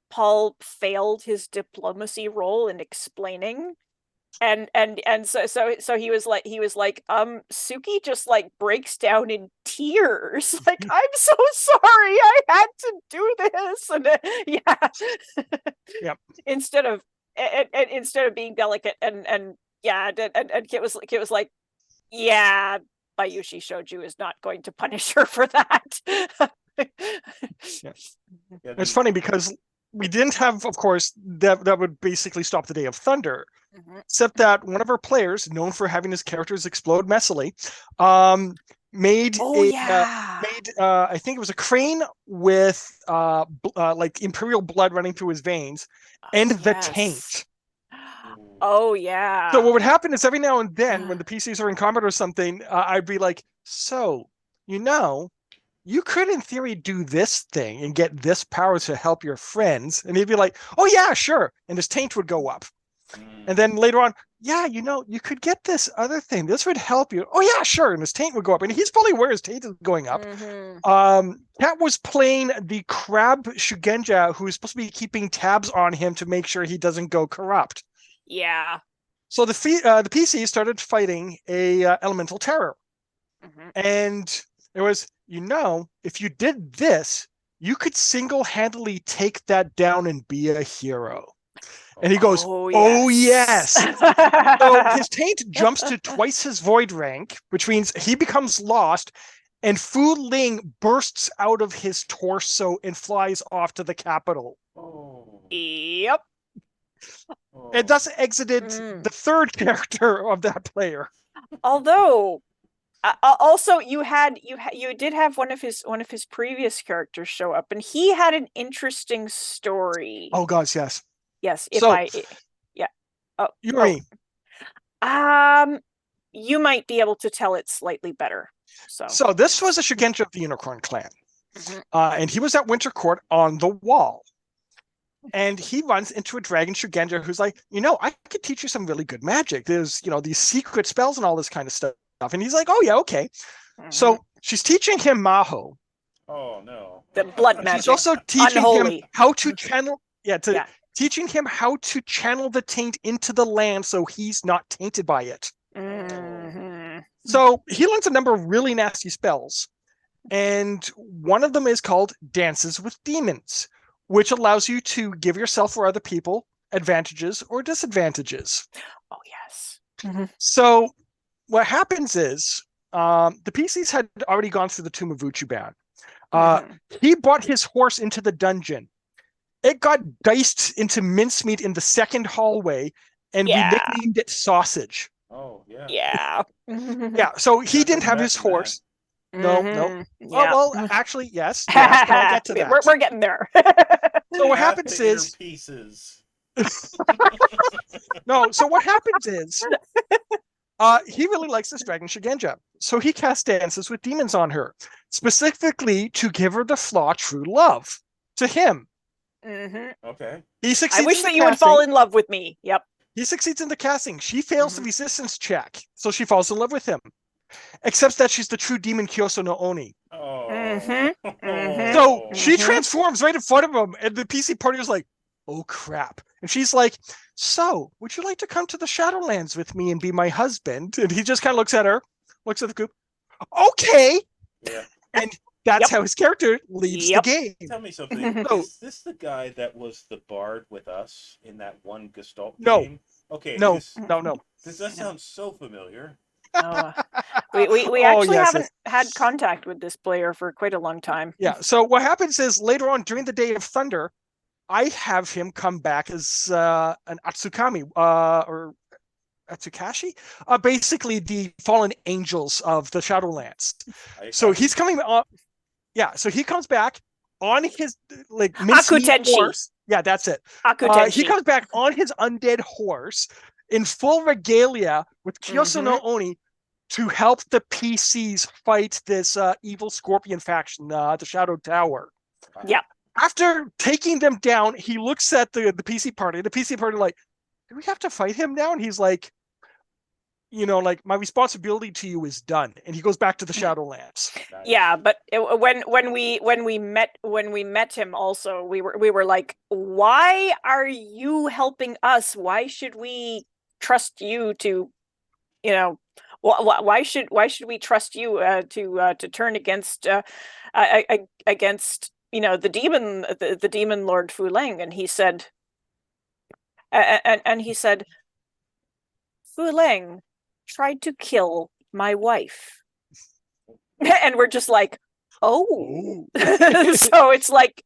Paul failed his diplomacy role in explaining, and so he was like Suki just breaks down in tears, I'm so sorry, I had to do this, and Yep. instead of being delicate and Kit was like, yeah, Bayushi Shoju is not going to punish her for that. It's funny because we didn't have, of course, that would basically stop the Day of Thunder. except that one of our players, known for having his characters explode messily, made I think it was a crane with like imperial blood running through his veins, and the taint. Oh yeah. So what would happen is every now and then, when the PCs are in combat or something, I'd be like, "So, you could in theory do this thing and get this power to help your friends," and he'd be like, "Oh yeah, sure," and his taint would go up. And then later on, "Yeah, you could get this other thing. This would help you." "Oh yeah, sure," and his taint would go up, and he's probably aware his taint is going up. Kat was playing the crab Shugenja, who's supposed to be keeping tabs on him to make sure he doesn't go corrupt. Yeah. So the PC started fighting a elemental terror, and it was, if you did this, you could single-handedly take that down and be a hero. And he goes, "Oh yes." So his taint jumps to twice his void rank, which means he becomes lost, and Fu Ling bursts out of his torso and flies off to the capital. Yep. And thus exited the third character of that player. Although, also you did have one of his previous characters show up, and he had an interesting story. Oh gosh, yes. Yes. Yuri. You might be able to tell it slightly better. So this was a Shugenja of the Unicorn Clan, and he was at Winter Court on the wall. And he runs into a dragon Shugenja who's like, I could teach you some really good magic. There's, these secret spells and all this kind of stuff. And he's like, "Oh yeah, okay." So she's teaching him Maho. Oh no. The blood magic. She's also teaching him how to channel. Teaching him how to channel the taint into the land so he's not tainted by it. So he learns a number of really nasty spells. And one of them is called Dances with Demons, which allows you to give yourself or other people advantages or disadvantages. Oh, yes. So what happens is the PCs had already gone through the Tomb of Uchuban. He brought his horse into the dungeon. It got diced into mincemeat in the second hallway, and we nicknamed it Sausage. Oh, yeah. Yeah. Yeah, so he didn't have his horse. No. Yeah. Well, actually, yes. But I'll get to that. We're getting there. So what happens is... pieces. No, so what happens is... he really likes this dragon Shugenja. So he casts Dances with Demons on her, specifically to give her the flaw true love to him. Okay. He succeeds. I wish that you would fall in love with me. Yep. He succeeds in the casting. She fails the resistance check, so she falls in love with him. Except that she's the true demon Kyoso no Oni. So she transforms right in front of him, and the PC party is like, "Oh crap!" And she's like, "So, would you like to come to the Shadowlands with me and be my husband?" And he just kind of looks at her, looks at the group. Okay. Yeah. And that's how his character leaves the game. Tell me something. Is this the guy that was the bard with us in that one Gestalt game? Okay. No. Does that sound so familiar? We actually haven't had contact with this player for quite a long time. Yeah. So what happens is later on during the Day of Thunder, I have him come back as an Atsukami or Atsukashi, basically the fallen angels of the Shadowlands. So he's coming up. Yeah. So he comes back on his Akutenshi horse. Yeah, that's it. He comes back on his undead horse in full regalia with Kyoso no Oni to help the PCs fight this evil scorpion faction, the Shadow Tower. Yeah. After taking them down, he looks at the PC party. The PC party like, "Do we have to fight him now?" And he's like, "My responsibility to you is done." And he goes back to the Shadowlands. Yeah, but when we met him, also we were like, "Why are you helping us? Why should we trust you to, why should we trust you to turn against against the demon Lord Fu Leng?" And he said, "Fu Leng tried to kill my wife." And we're just like, oh. So it's like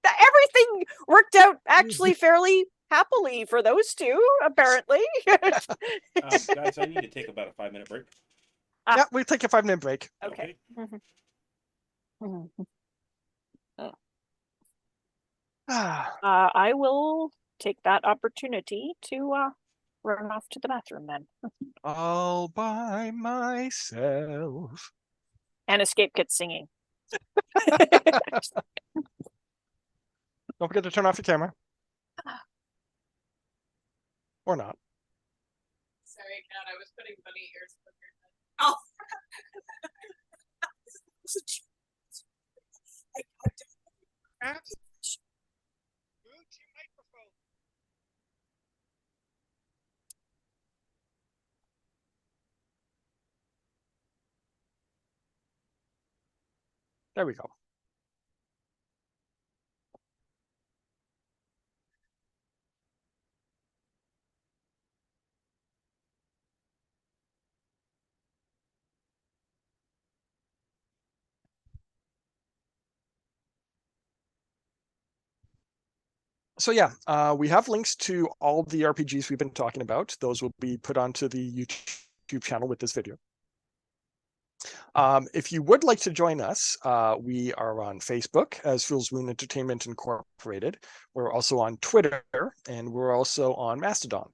everything worked out actually fairly happily for those two, apparently. Guys, I need to take about a 5-minute break. Yeah, we'll take a 5-minute break. Okay. I will take that opportunity to run off to the bathroom then. All by myself. And Escape Kit singing. Don't forget to turn off your camera. Or not. Sorry, Kat, I was putting bunny ears on your head. Oh. There we go. So yeah, we have links to all the RPGs we've been talking about. Those will be put onto the YouTube channel with this video. If you would like to join us, we are on Facebook as Fool's Moon Entertainment Incorporated. We're also on Twitter, and we're also on Mastodon.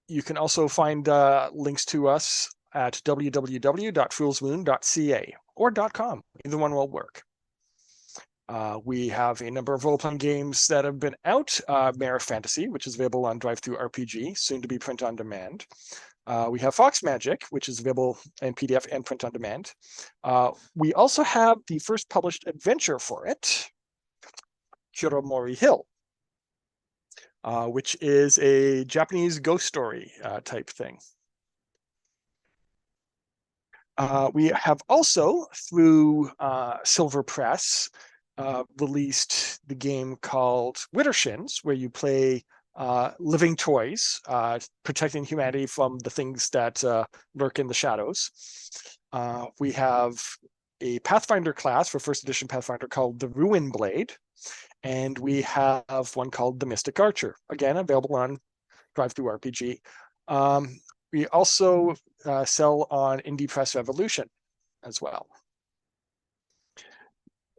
You can also find links to us at www.foolsmoon.ca or .com. Either one will work. We have a number of role-playing games that have been out. Mare Fantasy, which is available on Drive-Thru RPG, soon to be print on demand. We have Fox Magic, which is available in PDF and print on demand. We also have the first published adventure for it, Kuromori Hill, which is a Japanese ghost story type thing. We have also, through Silver Press, released the game called Wittershins, where you play living toys, protecting humanity from the things that lurk in the shadows. We have a Pathfinder class for first edition Pathfinder called the Ruin Blade, and we have one called the Mystic Archer, again available on Drive-Thru RPG. We also sell on Indie Press Revolution as well.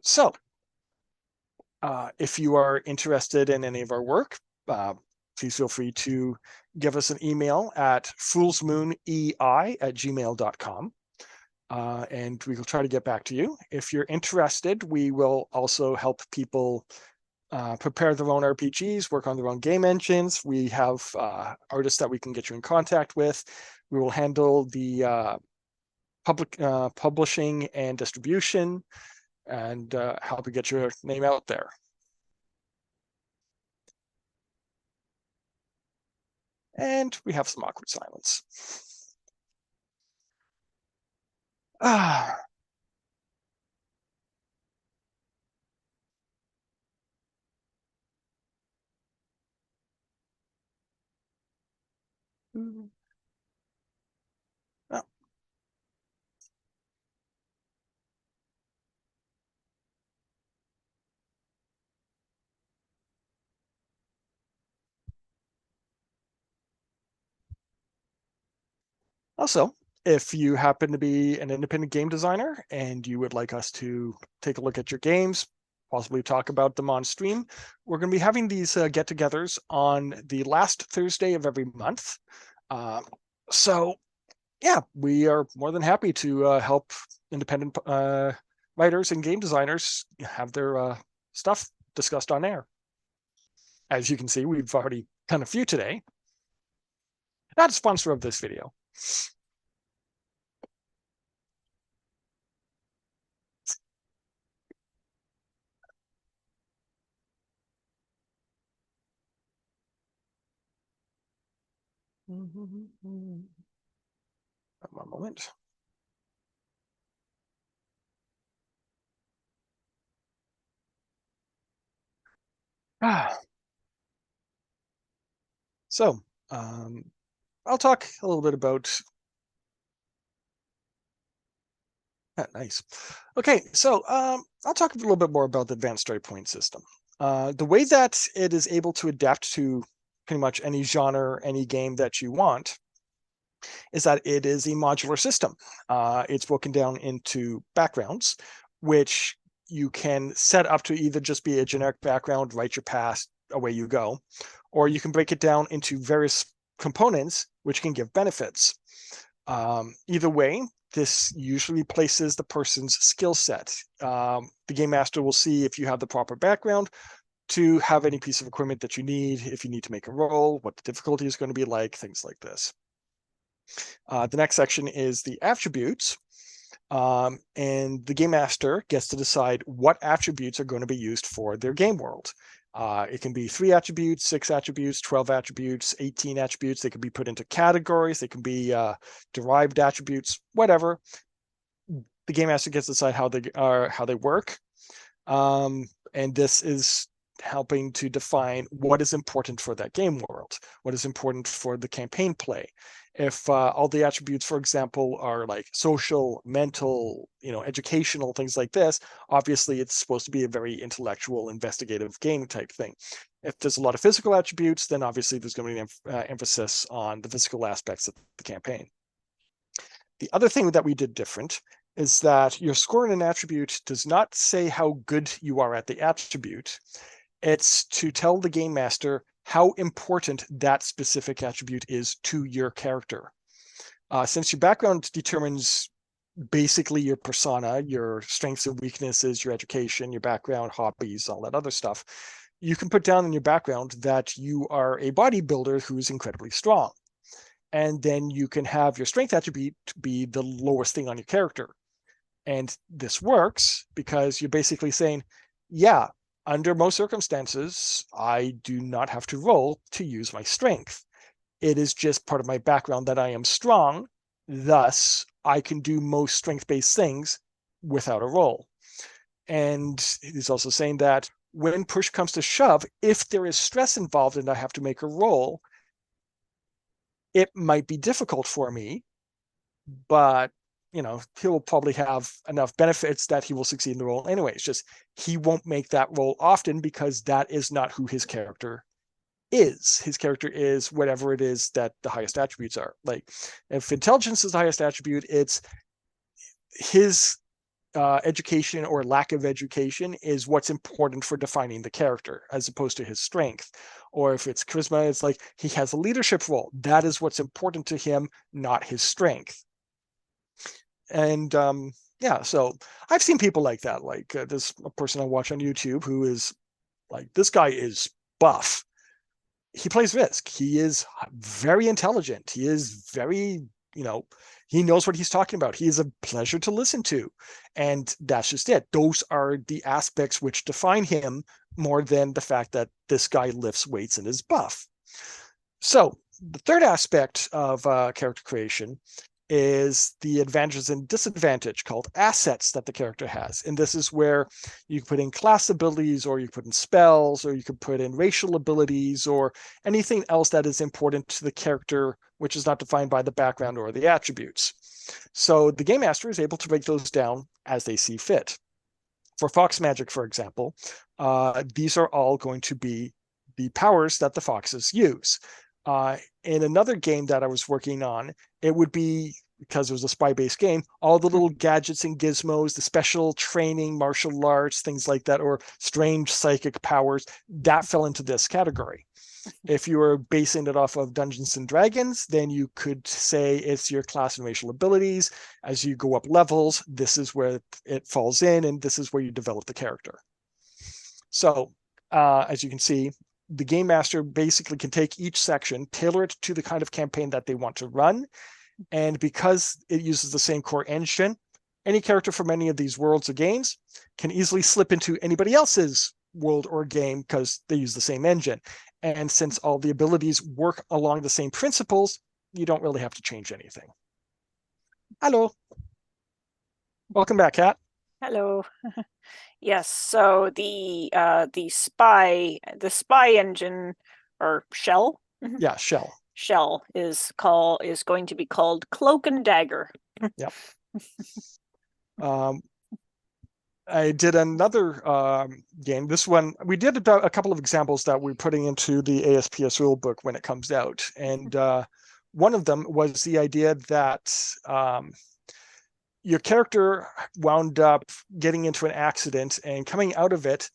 So, if you are interested in any of our work, please feel free to give us an email at foolsmoonei@gmail.com, and we will try to get back to you. If you're interested, we will also help people prepare their own RPGs, work on their own game engines. We have artists that we can get you in contact with. We will handle the publishing and distribution, and help you get your name out there. And we have some awkward silence. Oh. Also, if you happen to be an independent game designer and you would like us to take a look at your games, possibly talk about them on stream, we're going to be having these get-togethers on the last Thursday of every month. So yeah, we are more than happy to help independent writers and game designers have their stuff discussed on air. As you can see, we've already done a few today. Not a sponsor of this video. One moment. So, I'll talk a little bit about. Nice. Okay, so I'll talk a little bit more about the advanced story point system. The way that it is able to adapt to pretty much any genre, any game that you want, is that it is a modular system. It's broken down into backgrounds, which you can set up to either just be a generic background, write your path, away you go, or you can break it down into various components, which can give benefits. Either way, this usually places the person's skill set. The game master will see if you have the proper background to have any piece of equipment that you need, if you need to make a roll, what the difficulty is going to be like, things like this. The next section is the attributes. And the game master gets to decide what attributes are going to be used for their game world. It can be 3 attributes, 6 attributes, 12 attributes, 18 attributes. They can be put into categories. They can be derived attributes, whatever. The game master gets to decide how they work. And this is helping to define what is important for that game world, what is important for the campaign play. If all the attributes, for example, are like social, mental, educational, things like this, obviously it's supposed to be a very intellectual, investigative game type thing. If there's a lot of physical attributes, then obviously there's going to be an emphasis on the physical aspects of the campaign. The other thing that we did different is that your score in an attribute does not say how good you are at the attribute. It's to tell the game master how important that specific attribute is to your character. Since your background determines basically your persona, your strengths and weaknesses, your education, your background, hobbies, all that other stuff, you can put down in your background that you are a bodybuilder who's incredibly strong. And then you can have your strength attribute be the lowest thing on your character. And this works because you're basically saying, yeah, under most circumstances, I do not have to roll to use my strength. It is just part of my background that I am strong. Thus, I can do most strength-based things without a roll. And he's also saying that when push comes to shove, if there is stress involved and I have to make a roll, it might be difficult for me, but he'll probably have enough benefits that he will succeed in the role anyway. It's just he won't make that role often because that is not who his character is. His character is whatever it is that the highest attributes are. Like if intelligence is the highest attribute, it's his education or lack of education is what's important for defining the character as opposed to his strength. Or if it's charisma, it's like he has a leadership role. That is what's important to him, not his strength. And so I've seen people like that. Like there's a person I watch on YouTube who is like, this guy is buff. He plays Risk. He is very intelligent. He is very, he knows what he's talking about. He is a pleasure to listen to. And that's just it. Those are the aspects which define him more than the fact that this guy lifts weights and is buff. So the third aspect of character creation is the advantages and disadvantage called assets that the character has. And this is where you put in class abilities, or you put in spells, or you could put in racial abilities, or anything else that is important to the character, which is not defined by the background or the attributes. So the game master is able to break those down as they see fit. For Fox Magic, for example, these are all going to be the powers that the foxes use. In another game that I was working on, it would be, because it was a spy-based game, all the little gadgets and gizmos, the special training, martial arts, things like that, or strange psychic powers, that fell into this category. If you were basing it off of Dungeons and Dragons, then you could say it's your class and racial abilities. As you go up levels, this is where it falls in, and this is where you develop the character. So, as you can see, the game master basically can take each section, tailor it to the kind of campaign that they want to run. And because it uses the same core engine, any character from any of these worlds or games can easily slip into anybody else's world or game because they use the same engine. And since all the abilities work along the same principles, you don't really have to change anything. Hello. Welcome back, Kat. Hello. Yes, so the spy engine, or shell. Yeah, shell. Shell is going to be called Cloak and Dagger. Yep. I did another game. This one, we did about a couple of examples that we're putting into the ASPS rulebook when it comes out. And one of them was the idea that your character wound up getting into an accident, and coming out of it,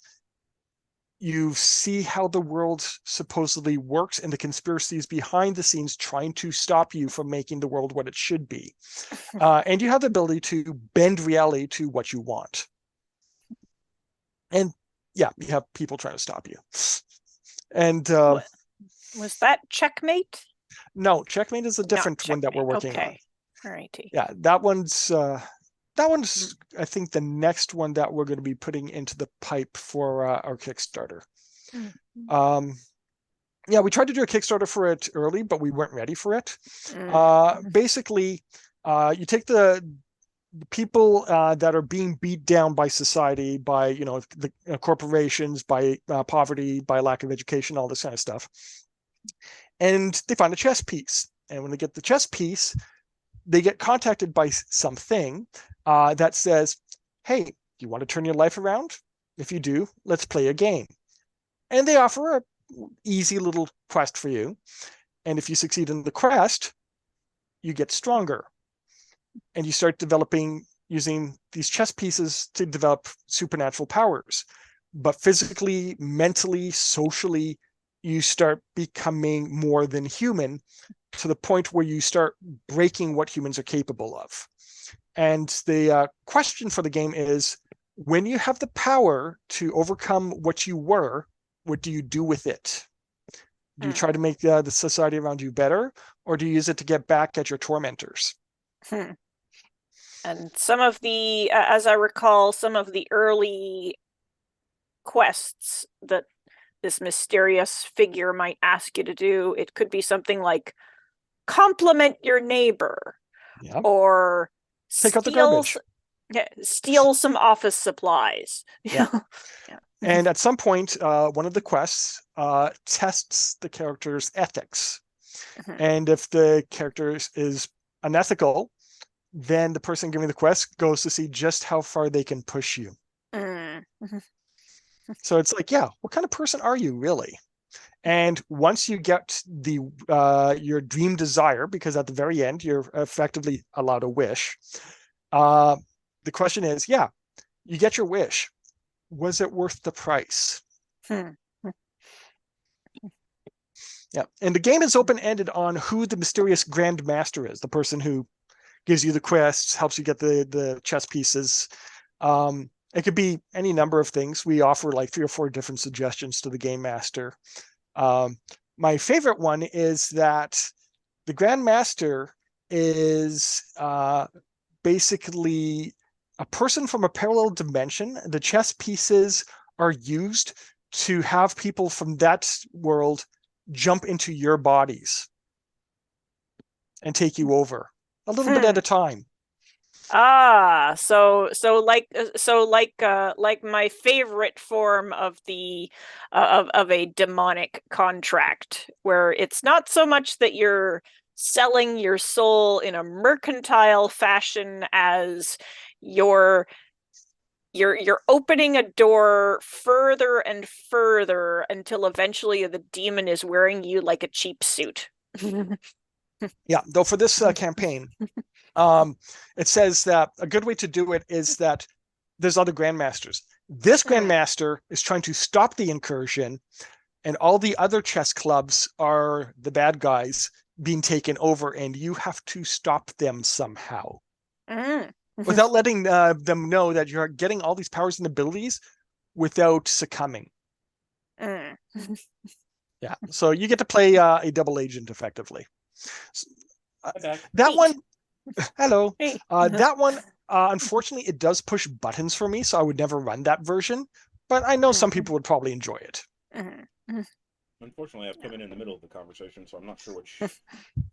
you see how the world supposedly works and the conspiracies behind the scenes trying to stop you from making the world what it should be. And you have the ability to bend reality to what you want. And yeah, you have people trying to stop you. And was that Checkmate? no, Checkmate is a different one that we're working on. Okay. All righty. Yeah, that one's I think the next one that we're going to be putting into the pipe for our Kickstarter. Mm-hmm. Yeah, we tried to do a Kickstarter for it early, but we weren't ready for it. Basically, you take the people that are being beat down by society, by the corporations, by poverty, by lack of education, all this kind of stuff, and they find a chess piece. And when they get the chess piece, they get contacted by something that says, "Hey, you want to turn your life around? If you do, let's play a game." And they offer a easy little quest for you. And if you succeed in the quest, you get stronger. And you start developing, using these chess pieces to develop supernatural powers. But physically, mentally, socially, you start becoming more than human, to the point where you start breaking what humans are capable of. And the question for the game is, when you have the power to overcome what you were, what do you do with it? Do you try to make the society around you better, or do you use it to get back at your tormentors? And some of the, as I recall, some of the early quests that this mysterious figure might ask you to do, it could be something like compliment your neighbor, or take out the garbage. Steal some office supplies. Yeah. And at some point, one of the quests tests the character's ethics. And if the character is unethical, then the person giving the quest goes to see just how far they can push you. So it's like, yeah, what kind of person are you really? And once you get the your dream desire, because at the very end, you're effectively allowed a wish. The question is, yeah, you get your wish. Was it worth the price? Yeah. And the game is open-ended on who the mysterious Grand Master is, the person who gives you the quests, helps you get the chess pieces. It could be any number of things. We offer like 3 or 4 different suggestions to the game master. My favorite one is that the Grand Master is basically a person from a parallel dimension. The chess pieces are used to have people from that world jump into your bodies and take you over a little bit at a time. So like my favorite form of the of a demonic contract, where it's not so much that you're selling your soul in a mercantile fashion as you're opening a door further and further until eventually the demon is wearing you like a cheap suit. Yeah, though for this campaign, it says that a good way to do it is that there's other grandmasters. This grandmaster is trying to stop the incursion, and all the other chess clubs are the bad guys being taken over, and you have to stop them somehow. Without letting them know that you're getting all these powers and abilities without succumbing. Yeah, so you get to play a double agent effectively. That one, hello. That one, unfortunately, it does push buttons for me, so I would never run that version. But I know some people would probably enjoy it. Unfortunately, I've come in the middle of the conversation, so I'm not sure which.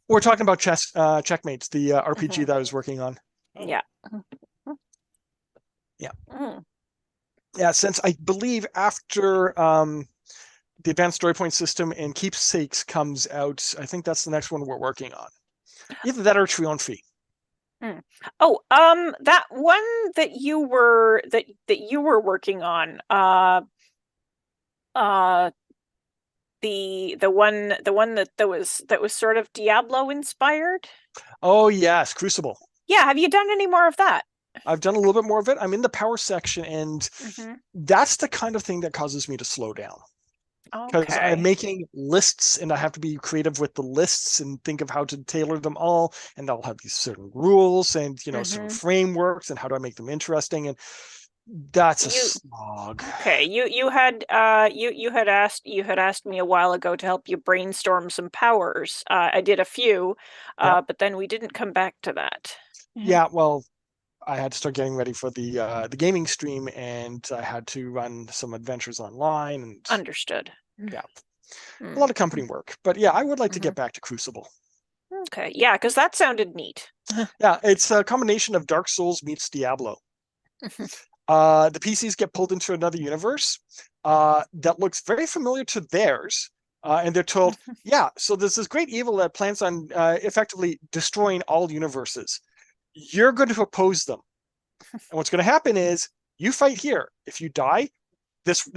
We're talking about Checkmates, the RPG that I was working on. Oh. Yeah. Yeah, since I believe after the Advanced Story Point system and Keepsakes comes out, I think that's the next one we're working on. Either that or Triumphi. Oh, that one that you were working on, the one that was sort of Diablo inspired. Oh yes, Crucible. Yeah, have you done any more of that? I've done a little bit more of it. I'm in the power section, and that's the kind of thing that causes me to slow down. Because I'm Okay. making lists, and I have to be creative with the lists and think of how to tailor them all. And I'll have these certain rules and certain frameworks, and how do I make them interesting? And that's a slog. Okay, you had asked me a while ago to help you brainstorm some powers. I did a few, but then we didn't come back to that. Yeah, well, I had to start getting ready for the gaming stream, and I had to run some adventures online. And understood. Yeah, a lot of company work, but yeah, I would like to get back to Crucible. Okay, yeah, because that sounded neat. Yeah, it's a combination of Dark Souls meets Diablo. The PCs get pulled into another universe that looks very familiar to theirs, and they're told, yeah, so there's this great evil that plans on effectively destroying all universes. You're going to oppose them. And what's going to happen is you fight here. If you die, this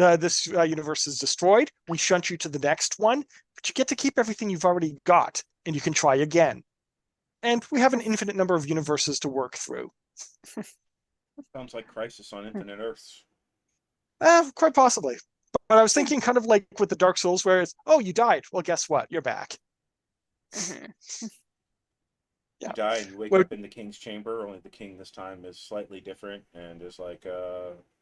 universe is destroyed. We shunt you to the next one, but you get to keep everything you've already got, and you can try again. And we have an infinite number of universes to work through. Sounds like Crisis on Infinite Earths. Quite possibly. But I was thinking kind of like with the Dark Souls, where it's, oh, you died. Well, guess what? You're back. You die and you wake up in the king's chamber, only the king this time is slightly different and is like,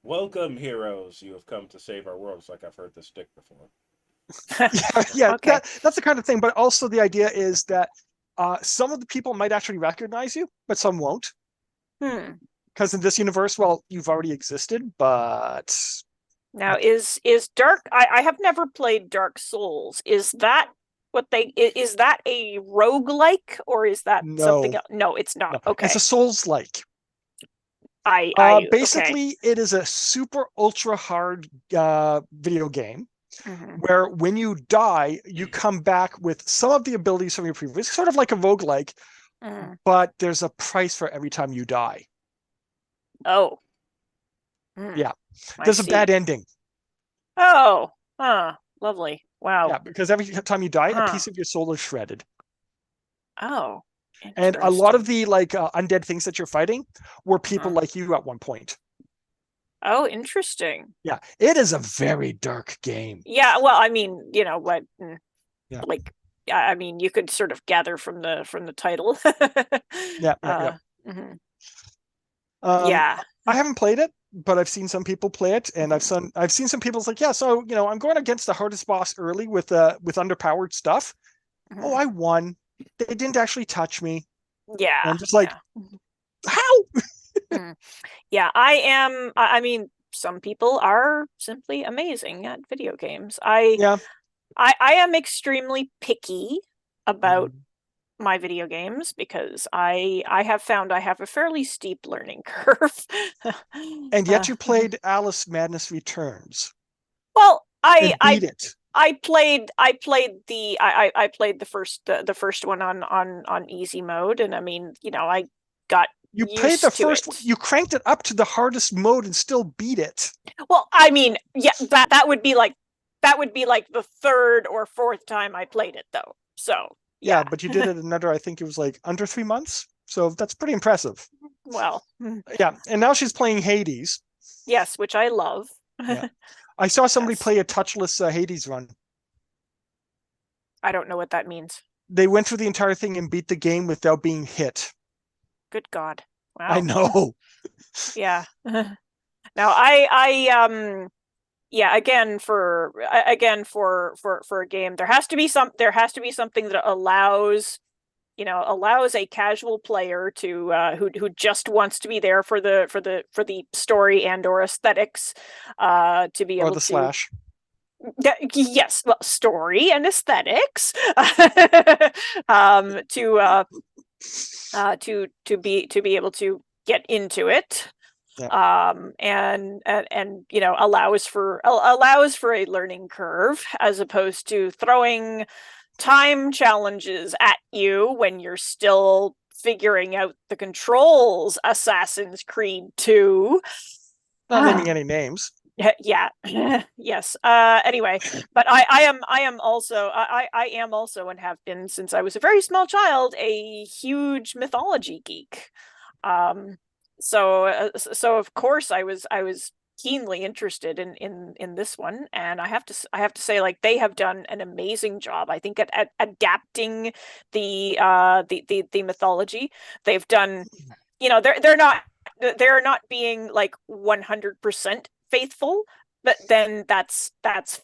welcome, heroes. You have come to save our world. It's like, I've heard this stick before. Yeah, okay. That's the kind of thing. But also the idea is that some of the people might actually recognize you, but some won't. Because in this universe, well, you've already existed, but... Now, is Dark... I have never played Dark Souls. Is that is that a roguelike, or is that something else? No, it's not. No. Okay. It's a Souls-like. Basically, it is a super ultra hard video game where when you die, you come back with some of the abilities from your previous. It's sort of like a roguelike, but there's a price for every time you die. Oh. Yeah. There's a bad ending. Oh. Lovely. Wow. Yeah, because every time you die, a piece of your soul is shredded. Oh. And a lot of the undead things that you're fighting were people like you at one point. Oh, interesting. Yeah, it is a very dark game. Yeah, well, I mean, I mean, you could sort of gather from the title. Yeah. Yeah. I haven't played it, but I've seen some people play it, and I've seen some people's like, yeah, so I'm going against the hardest boss early with underpowered stuff. Oh, I won. They didn't actually touch me. Yeah. And I'm just like, how? Yeah, I am. I mean, some people are simply amazing at video games. I am extremely picky about my video games because I have found I have a fairly steep learning curve. And yet you played Alice Madness Returns. Well, I beat it. I played the first one on easy mode, and I mean, I got you played the first one, you cranked it up to the hardest mode and still beat it. Well, I mean, yeah, that would be like the third or fourth time I played it, though. So yeah, but you did it another, I think it was like under 3 months. So that's pretty impressive. Well, yeah, and now she's playing Hades. Yes, which I love. Yeah. I saw somebody play a touchless Hades run. I don't know what that means. They went through the entire thing and beat the game without being hit. Good God. Wow. I know. Yeah. Now again for a game, there has to be something that allows a casual player to who just wants to be there for the story and or aesthetics to be able to slash. Yes, well, story and aesthetics to be able to get into it. Yeah. And allows for a learning curve as opposed to throwing time challenges at you when you're still figuring out the controls, Assassin's Creed 2. Not naming any names. Yeah. Yes. Anyway, but I am also and have been since I was a very small child a huge mythology geek. So of course I was keenly interested in this one, and I have to say, like, they have done an amazing job, I think, at adapting the mythology. They've done, they're not being like 100% faithful, but then that's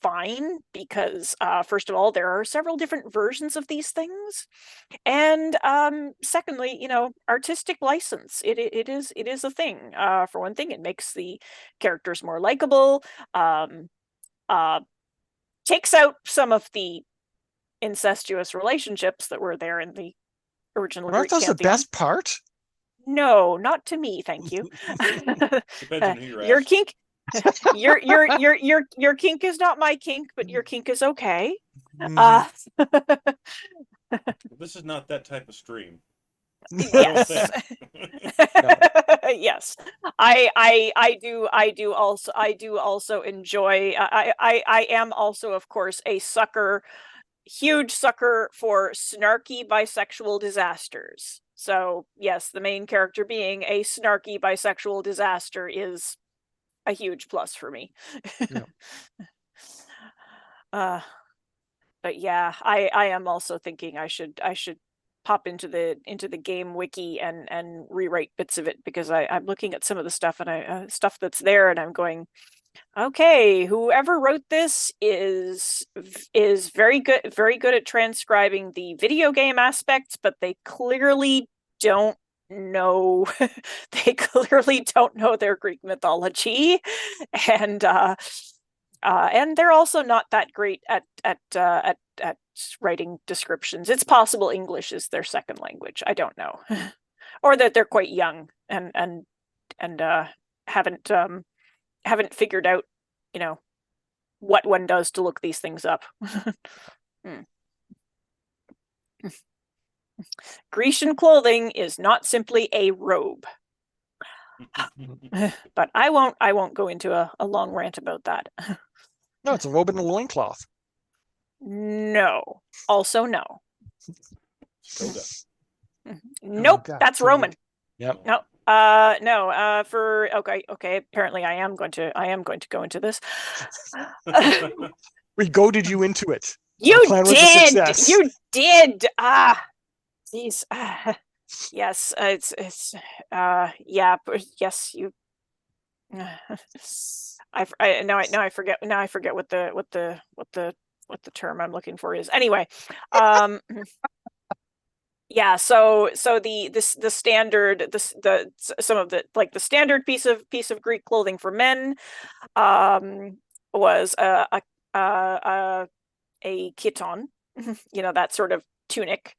fine, because first of all, there are several different versions of these things, and secondly, artistic license, it is a thing. For one thing, it makes the characters more likable, takes out some of the incestuous relationships that were there in the original Aren't Greek those the pantheon. best part? No, not to me, thank you. Depends on who you're Your asking. kink, your kink is not my kink, but your kink is okay. This is not that type of stream. Yes. Yes. I do also enjoy, I am also, of course, a huge sucker for snarky bisexual disasters. So yes, the main character being a snarky bisexual disaster is a huge plus for me. Yeah. But yeah, I am also thinking I should pop into the game wiki and rewrite bits of it, because I'm looking at some of the stuff, and stuff that's there, and I'm going, okay, whoever wrote this is very good at transcribing the video game aspects, but they clearly don't know they clearly don't know their Greek mythology, and they're also not that great at writing descriptions. It's possible English is their second language. I don't know, or that they're quite young and haven't figured out, what one does to look these things up. Grecian clothing is not simply a robe. But I won't go into a long rant about that. No, it's a robe and a loincloth. No. Also no. Toga. Nope, God, that's toga. Roman. Yep. No. For okay. Apparently I am going to go into this. We goaded you into it. You plan was a did. success. You did. Jeez. Yes, it's yeah, but yes, you. Now I forget what the term I'm looking for is. Anyway, yeah. So the standard, some of the, like, the standard piece of Greek clothing for men, was a chiton, that sort of tunic.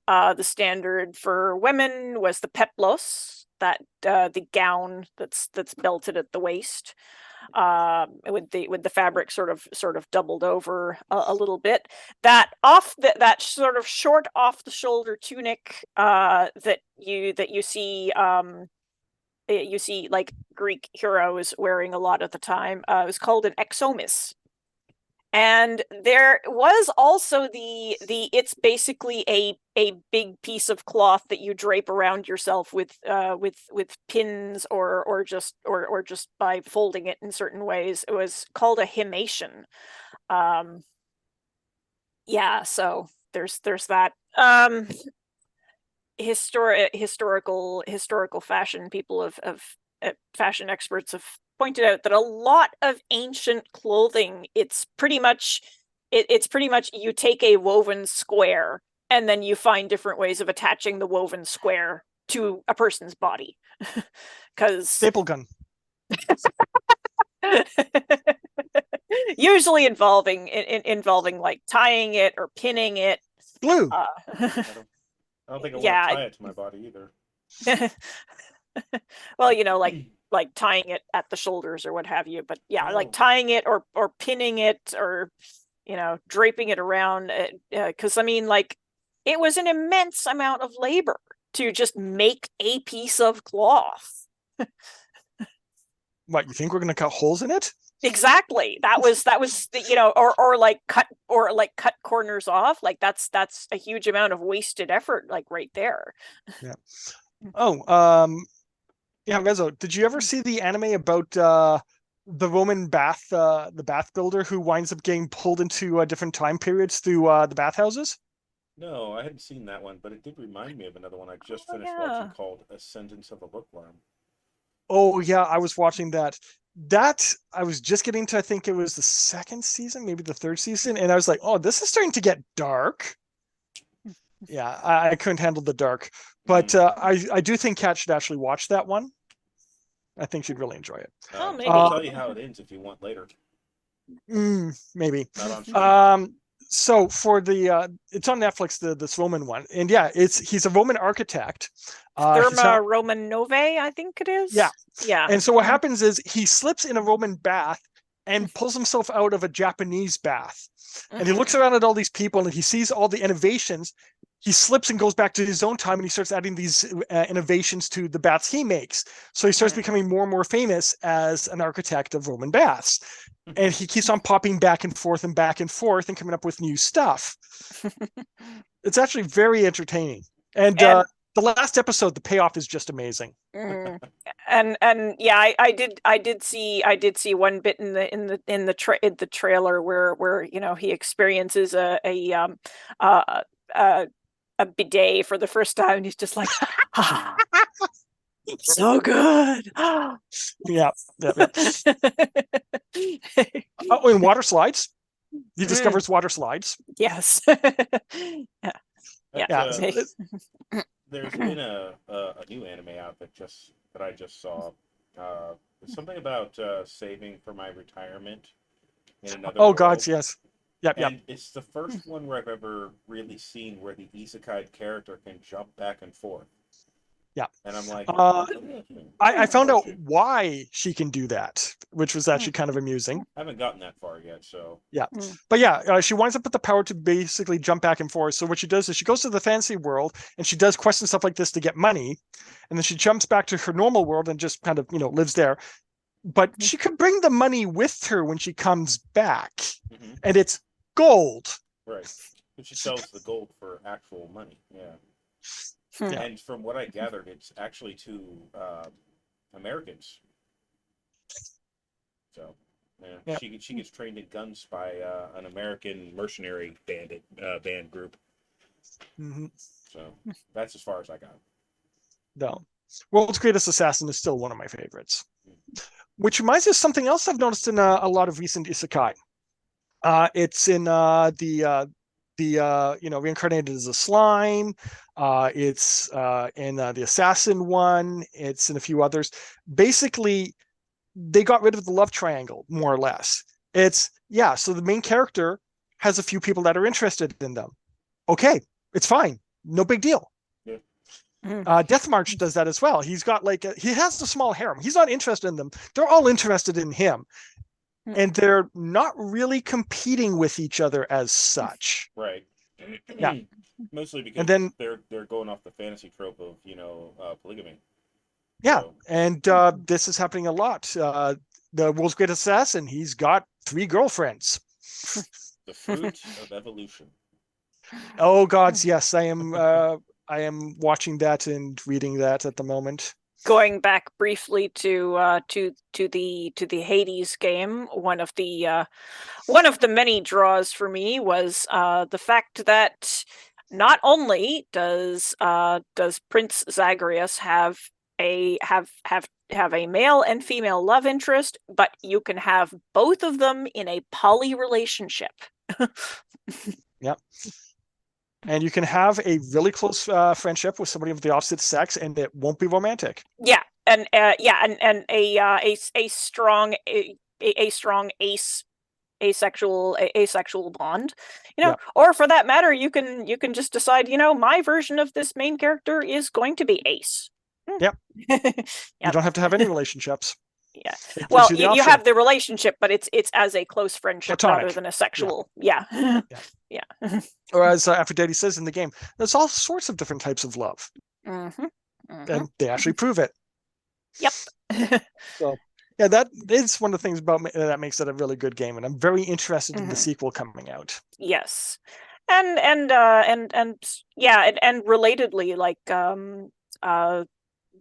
The standard for women was the peplos, that the gown that's belted at the waist, with the fabric sort of doubled over a little bit. That sort of short off the shoulder tunic, that you see, like Greek heroes wearing a lot of the time. It was called an exomis. And there was also it's basically a big piece of cloth that you drape around yourself with pins, or just by folding it in certain ways. It was called a himation. Yeah, so there's that. Historical fashion people of fashion experts have pointed out that a lot of ancient clothing, it's pretty much you take a woven square and then you find different ways of attaching the woven square to a person's body. Because staple gun. Usually involving like tying it or pinning it. Glue. I don't think I want to tie it to my body either. Well, like tying it at the shoulders or what have you, but yeah, like Oh. tying it or pinning it, or draping it around, because I mean, like, it was an immense amount of labor to just make a piece of cloth. What, you think we're going to cut holes in it? Exactly. That was or like cut corners off. Like that's a huge amount of wasted effort, like right there. Yeah. Oh, yeah, Rezo, did you ever see the anime about the Roman bath, the bath builder who winds up getting pulled into different time periods through the bathhouses? No, I hadn't seen that one, but it did remind me of another one I just Oh, finished yeah. watching called Ascendance of a Bookworm. Oh yeah, I was watching that. That I was just getting to, I think it was the second season, maybe the third season, and I was like, oh, this is starting to get dark. Yeah, I couldn't handle the dark, but I do think Kat should actually watch that one. I think she'd really enjoy it. Oh, maybe. I'll tell you how it ends if you want later. Maybe. Not on stream. So for the it's on Netflix, this Roman one, and yeah, he's a Roman architect. Therma Roman Nove, I think it is. Yeah. Yeah. And so what happens is he slips in a Roman bath and pulls himself out of a Japanese bath. And he looks around at all these people and he sees all the innovations. He slips and goes back to his own time and he starts adding these innovations to the baths he makes. So he starts becoming more and more famous as an architect of Roman baths. And he keeps on popping back and forth and coming up with new stuff. It's actually very entertaining. And the last episode, the payoff is just amazing. And yeah, I did see one bit in the trailer where he experiences a bidet for the first time, and he's just like, so good. Yeah. Oh, and water slides. He discovers water slides. Yes. Yeah. There's been a new anime out that I just saw. It's something about saving for my retirement in another world. God, yes. Yep. And it's the first one where I've ever really seen where the isekai character can jump back and forth. Yeah. And I'm like, I found out why she can do that, which was actually kind of amusing. I haven't gotten that far yet, so. Yeah. But yeah, she winds up with the power to basically jump back and forth. So what she does is she goes to the fantasy world and she does quests and stuff like this to get money. And then she jumps back to her normal world and just kind of, lives there. But she could bring the money with her when she comes back. And it's gold. Right. But she sells the gold for actual money. Yeah. And from what I gathered, it's actually to Americans. So, yeah. She gets trained in guns by an American mercenary band group. So that's as far as I got. No, World's Greatest Assassin is still one of my favorites. Which reminds me of something else I've noticed in a lot of recent isekai. It's in the reincarnated as a slime. It's in the assassin one. It's in a few others. Basically, they got rid of the love triangle, more or less. So the main character has a few people that are interested in them. Okay, it's fine. No big deal. Death March does that as well. He's got he has a small harem. He's not interested in them. They're all interested in him. And they're not really competing with each other as such. Right. Yeah. Mostly because and then, they're going off the fantasy trope of, polygamy. Yeah. So. And this is happening a lot. The World's Greatest Assassin, he's got 3 girlfriends. The fruit of evolution. Oh gods, yes. I am watching that and reading that at the moment. Going back briefly to the Hades game, one of the many draws for me was the fact that not only does Prince Zagreus have a male and female love interest, but you can have both of them in a poly relationship. Yep. And you can have a really close friendship with somebody of the opposite sex, and it won't be romantic. Yeah, and a strong asexual bond, or for that matter, you can just decide, my version of this main character is going to be ace. Yep. You don't have to have any relationships. Yeah. Well, you have the relationship, but it's as a close friendship platonic, rather than a sexual. Yeah. Or as Aphrodite says in the game, there's all sorts of different types of love. Mm-hmm. and they actually prove it. Yep. So yeah, that is one of the things about that makes it a really good game, and I'm very interested in the sequel coming out. Yes, and yeah, and relatedly, like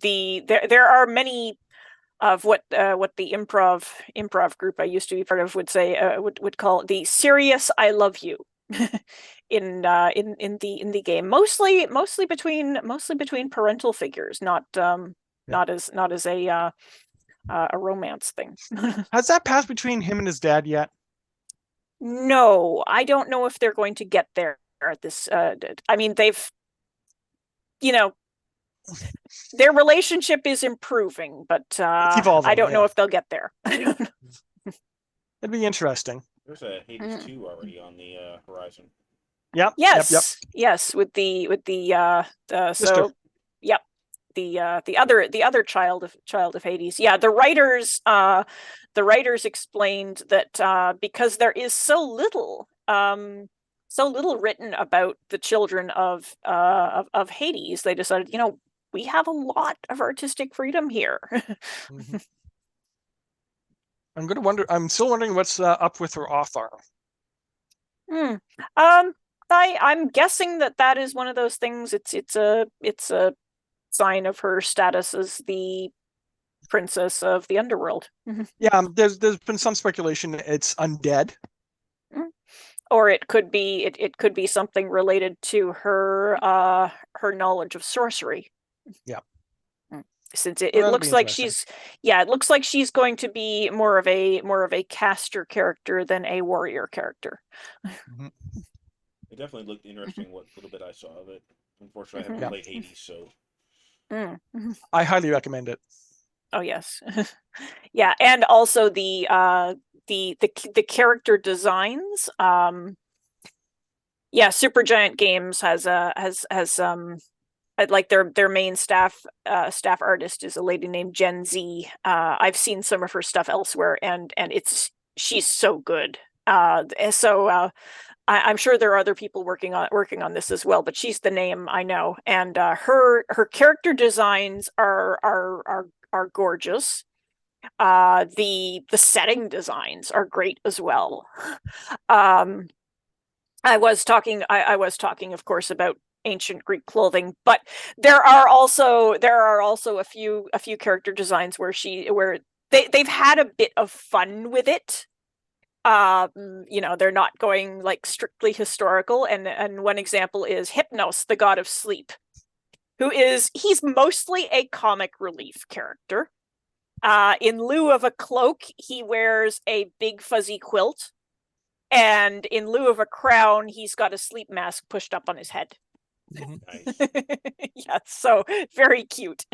there are many of what the improv group I used to be part of would say would call the serious "I love you" in the game, mostly between parental figures, not as a romance thing. Has that passed between him and his dad yet? No, I don't know if they're going to get there at this. I mean, they've, their relationship is improving, but It's evolving, I don't know yeah. if they'll get there. It'd be interesting. There's a Hades 2 already on the horizon. Yep. Yes. Yep. Yes. With the Mister. so yep. The other child of Hades. Yeah, the writers explained that because there is so little written about the children of Hades, they decided, we have a lot of artistic freedom here. Mm-hmm. I'm still wondering what's up with her off arm. I'm guessing that is one of those things. It's a sign of her status as the princess of the underworld. Yeah, there's been some speculation it's undead. Or it could be something related to her knowledge of sorcery. Yeah. Since it looks like she's going to be more of a caster character than a warrior character. Mm-hmm. It definitely looked interesting what little bit I saw of it. Unfortunately, I haven't played Hades, so I highly recommend it. Oh yes. Yeah, and also the character designs. Yeah, Supergiant Games has like their main staff artist is a lady named Gen Z. I've seen some of her stuff elsewhere, and she's so good. I'm sure there are other people working on this as well, but she's the name I know, and her character designs are gorgeous. The setting designs are great as well. I was talking, of course, about ancient Greek clothing, but there are also a few character designs where they've had a bit of fun with it. They're not going like strictly historical, and one example is Hypnos, the god of sleep, he's mostly a comic relief character. In lieu of a cloak, he wears a big fuzzy quilt, and in lieu of a crown, he's got a sleep mask pushed up on his head. Nice. Yeah, so very cute.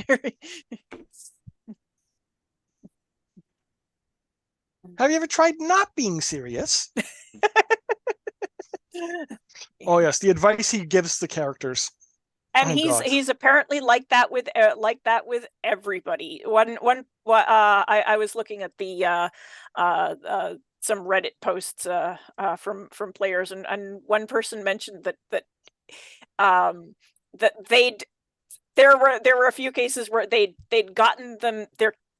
Have you ever tried not being serious? Oh yes, the advice he gives the characters. And he's apparently like that with everybody. I was looking at the some Reddit posts from players, and one person mentioned that there were a few cases where they'd gotten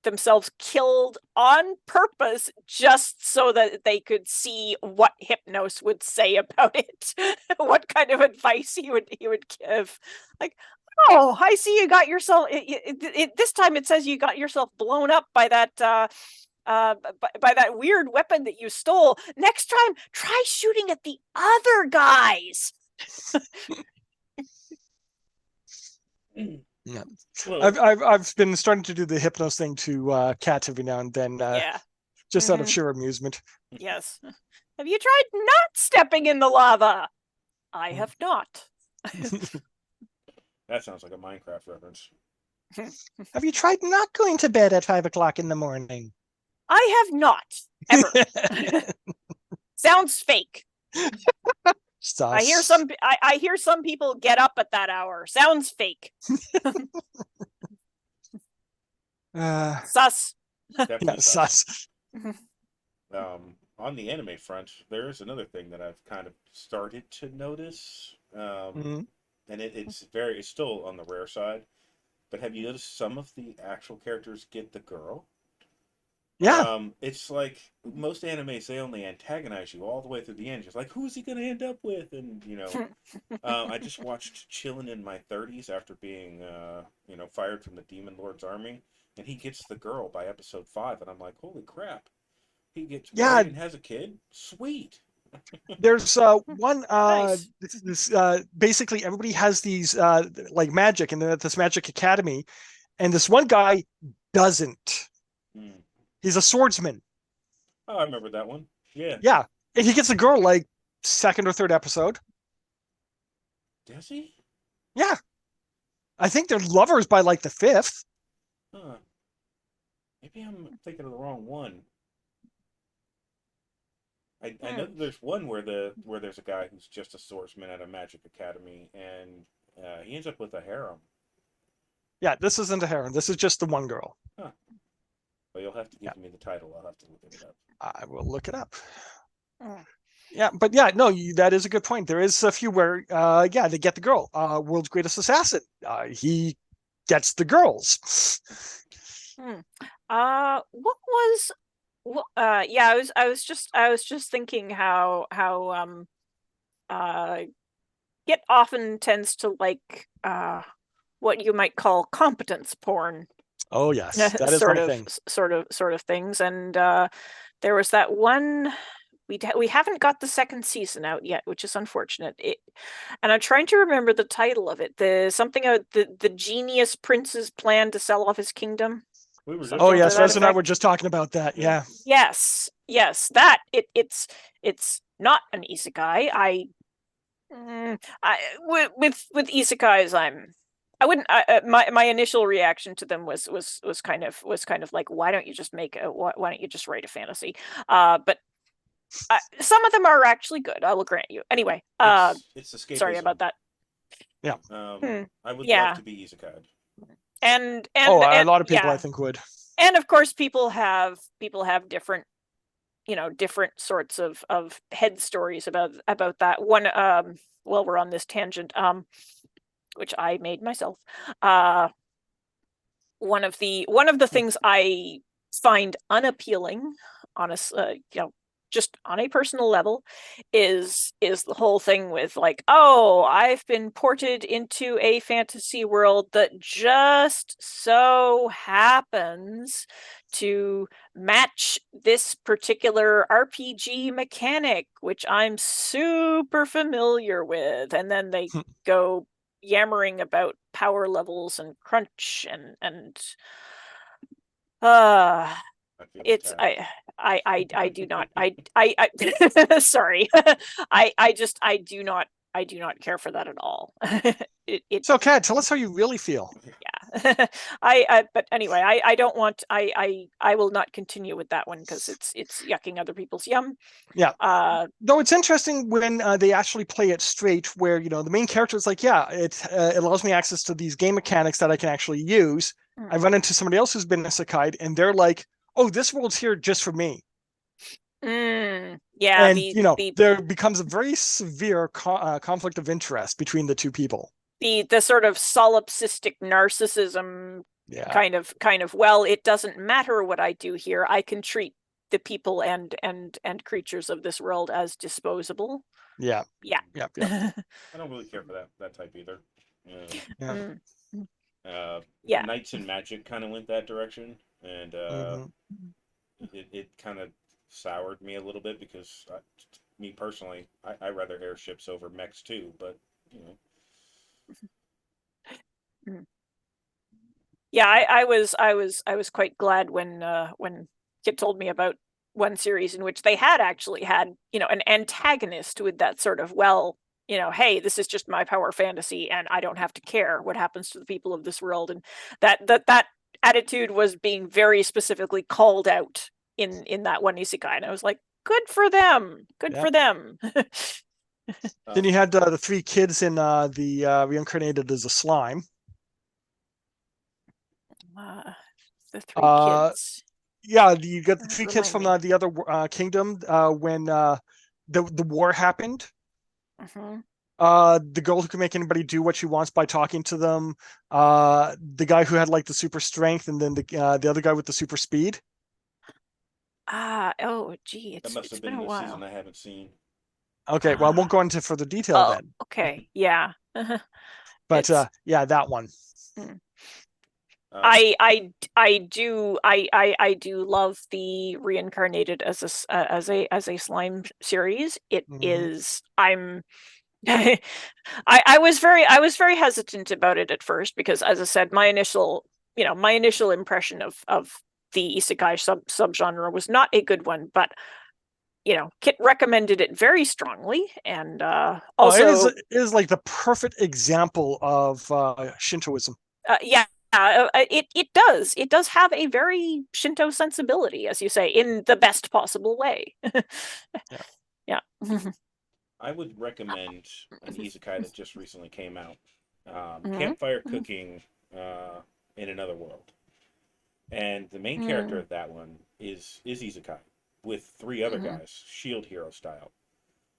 themselves killed on purpose just so that they could see what Hypnos would say about it. What kind of advice he would give. Like, oh, I see you got yourself this time it says you got yourself blown up by that by that weird weapon that you stole. Next time, try shooting at the other guys. Yeah, I've been starting to do the Hypnos thing to cats every now and then. Just out of sheer amusement. Yes. Have you tried not stepping in the lava? I have not. That sounds like a Minecraft reference. Have you tried not going to bed at 5 o'clock in the morning? I have not ever. Sounds fake. Sus. I hear some people get up at that hour. Sounds fake. Sus. Definitely sus. On the anime front, there's another thing that I've kind of started to notice. and it's still on the rare side. But have you noticed some of the actual characters get the girl? Yeah. It's like most animes, they only antagonize you all the way through the end. Just like, who's he gonna end up with? And I just watched Chillin' in My 30s after being, fired from the Demon Lord's army, and he gets the girl by episode 5, and I'm like, holy crap, he gets Yeah. married and has a kid. Sweet. There's one Nice. this basically everybody has these like magic and this magic academy, and this one guy doesn't. Hmm. He's a swordsman. Oh, I remember that one. Yeah. Yeah. And he gets a girl like second or third episode. Does he? Yeah. I think they're lovers by like the fifth. Huh. Maybe I'm thinking of the wrong one. I know that there's one where there's a guy who's just a swordsman at a magic academy, and he ends up with a harem. Yeah, this isn't a harem. This is just the one girl. Huh. Well, you'll have to give me the title. I'll have to look it up. I will look it up. Mm. Yeah, but yeah, no, that is a good point. There is a few where, they get the girl. World's Greatest Assassin. He gets the girls. What was? Yeah, I was just thinking how it often tends to like what you might call competence porn. Oh yes, that is sort my of thing. sort of things, and there was that one. We haven't got the second season out yet, which is unfortunate. And I'm trying to remember the title of it. The genius prince's plan to sell off his kingdom. We were just Oh talking yes, to that Rez and I effect. were just talking about that. Yeah. Yes, that it's not an isekai. With isekais, I wouldn't. My initial reaction to them was kind of like, why don't you just why don't you just write a fantasy? But some of them are actually good. I will grant you. Anyway, it's escapism. sorry about that. Yeah. I would Yeah. love to be isekai. And a lot of people yeah. I think would. And of course, people have different, different sorts of head stories about that one. Well, we're on this tangent, which I made myself. One of the things I find unappealing, honestly, just on a personal level, is the whole thing with like, oh, I've been ported into a fantasy world that just so happens to match this particular RPG mechanic, which I'm super familiar with, and then they go yammering about power levels and crunch and it's I do not I sorry. I do not care for that at all. So Kat, tell us how you really feel. Yeah. But anyway, I don't want I will not continue with that one because it's yucking other people's yum. Yeah. Though it's interesting when they actually play it straight, where the main character is like, yeah, it allows me access to these game mechanics that I can actually use. I run into somebody else who's been isekai, and they're like, oh, this world's here just for me. Yeah, and there becomes a very severe conflict of interest between the two people. The sort of solipsistic narcissism, kind of, well, it doesn't matter what I do here. I can treat the people and creatures of this world as disposable. Yeah. I don't really care for that type either. Knights and Magic kind of went that direction, and it kind of soured me a little bit because me personally, I rather airships over mechs too, but Yeah, I was quite glad when Kit told me about one series in which they had actually had an antagonist with that sort of, well, hey, this is just my power fantasy and I don't have to care what happens to the people of this world, and that attitude was being very specifically called out in that one isekai, and I was like, good for them. Then you had the three kids in the reincarnated as a slime. The three kids. Yeah, you got the three kids from the other kingdom when the war happened. The girl who can make anybody do what she wants by talking to them. The guy who had like the super strength, and then the other guy with the super speed. Oh, gee, That must it's have been been a the while. season I haven't seen. Okay, well, I won't go into further detail Oh, then. okay, yeah. But It's- yeah, that one. I do love the reincarnated as a slime series. It is I was very hesitant about it at first because, as I said, my initial impression of the isekai subgenre was not a good one, but Kit recommended it very strongly, and also it is like the perfect example of Shintoism. yeah. It does have a very Shinto sensibility, as you say, in the best possible way. Yeah. I would recommend an isekai that just recently came out, Mhm. Campfire Cooking in Another World. And the main character of that one is isekai with 3 other guys, shield hero style.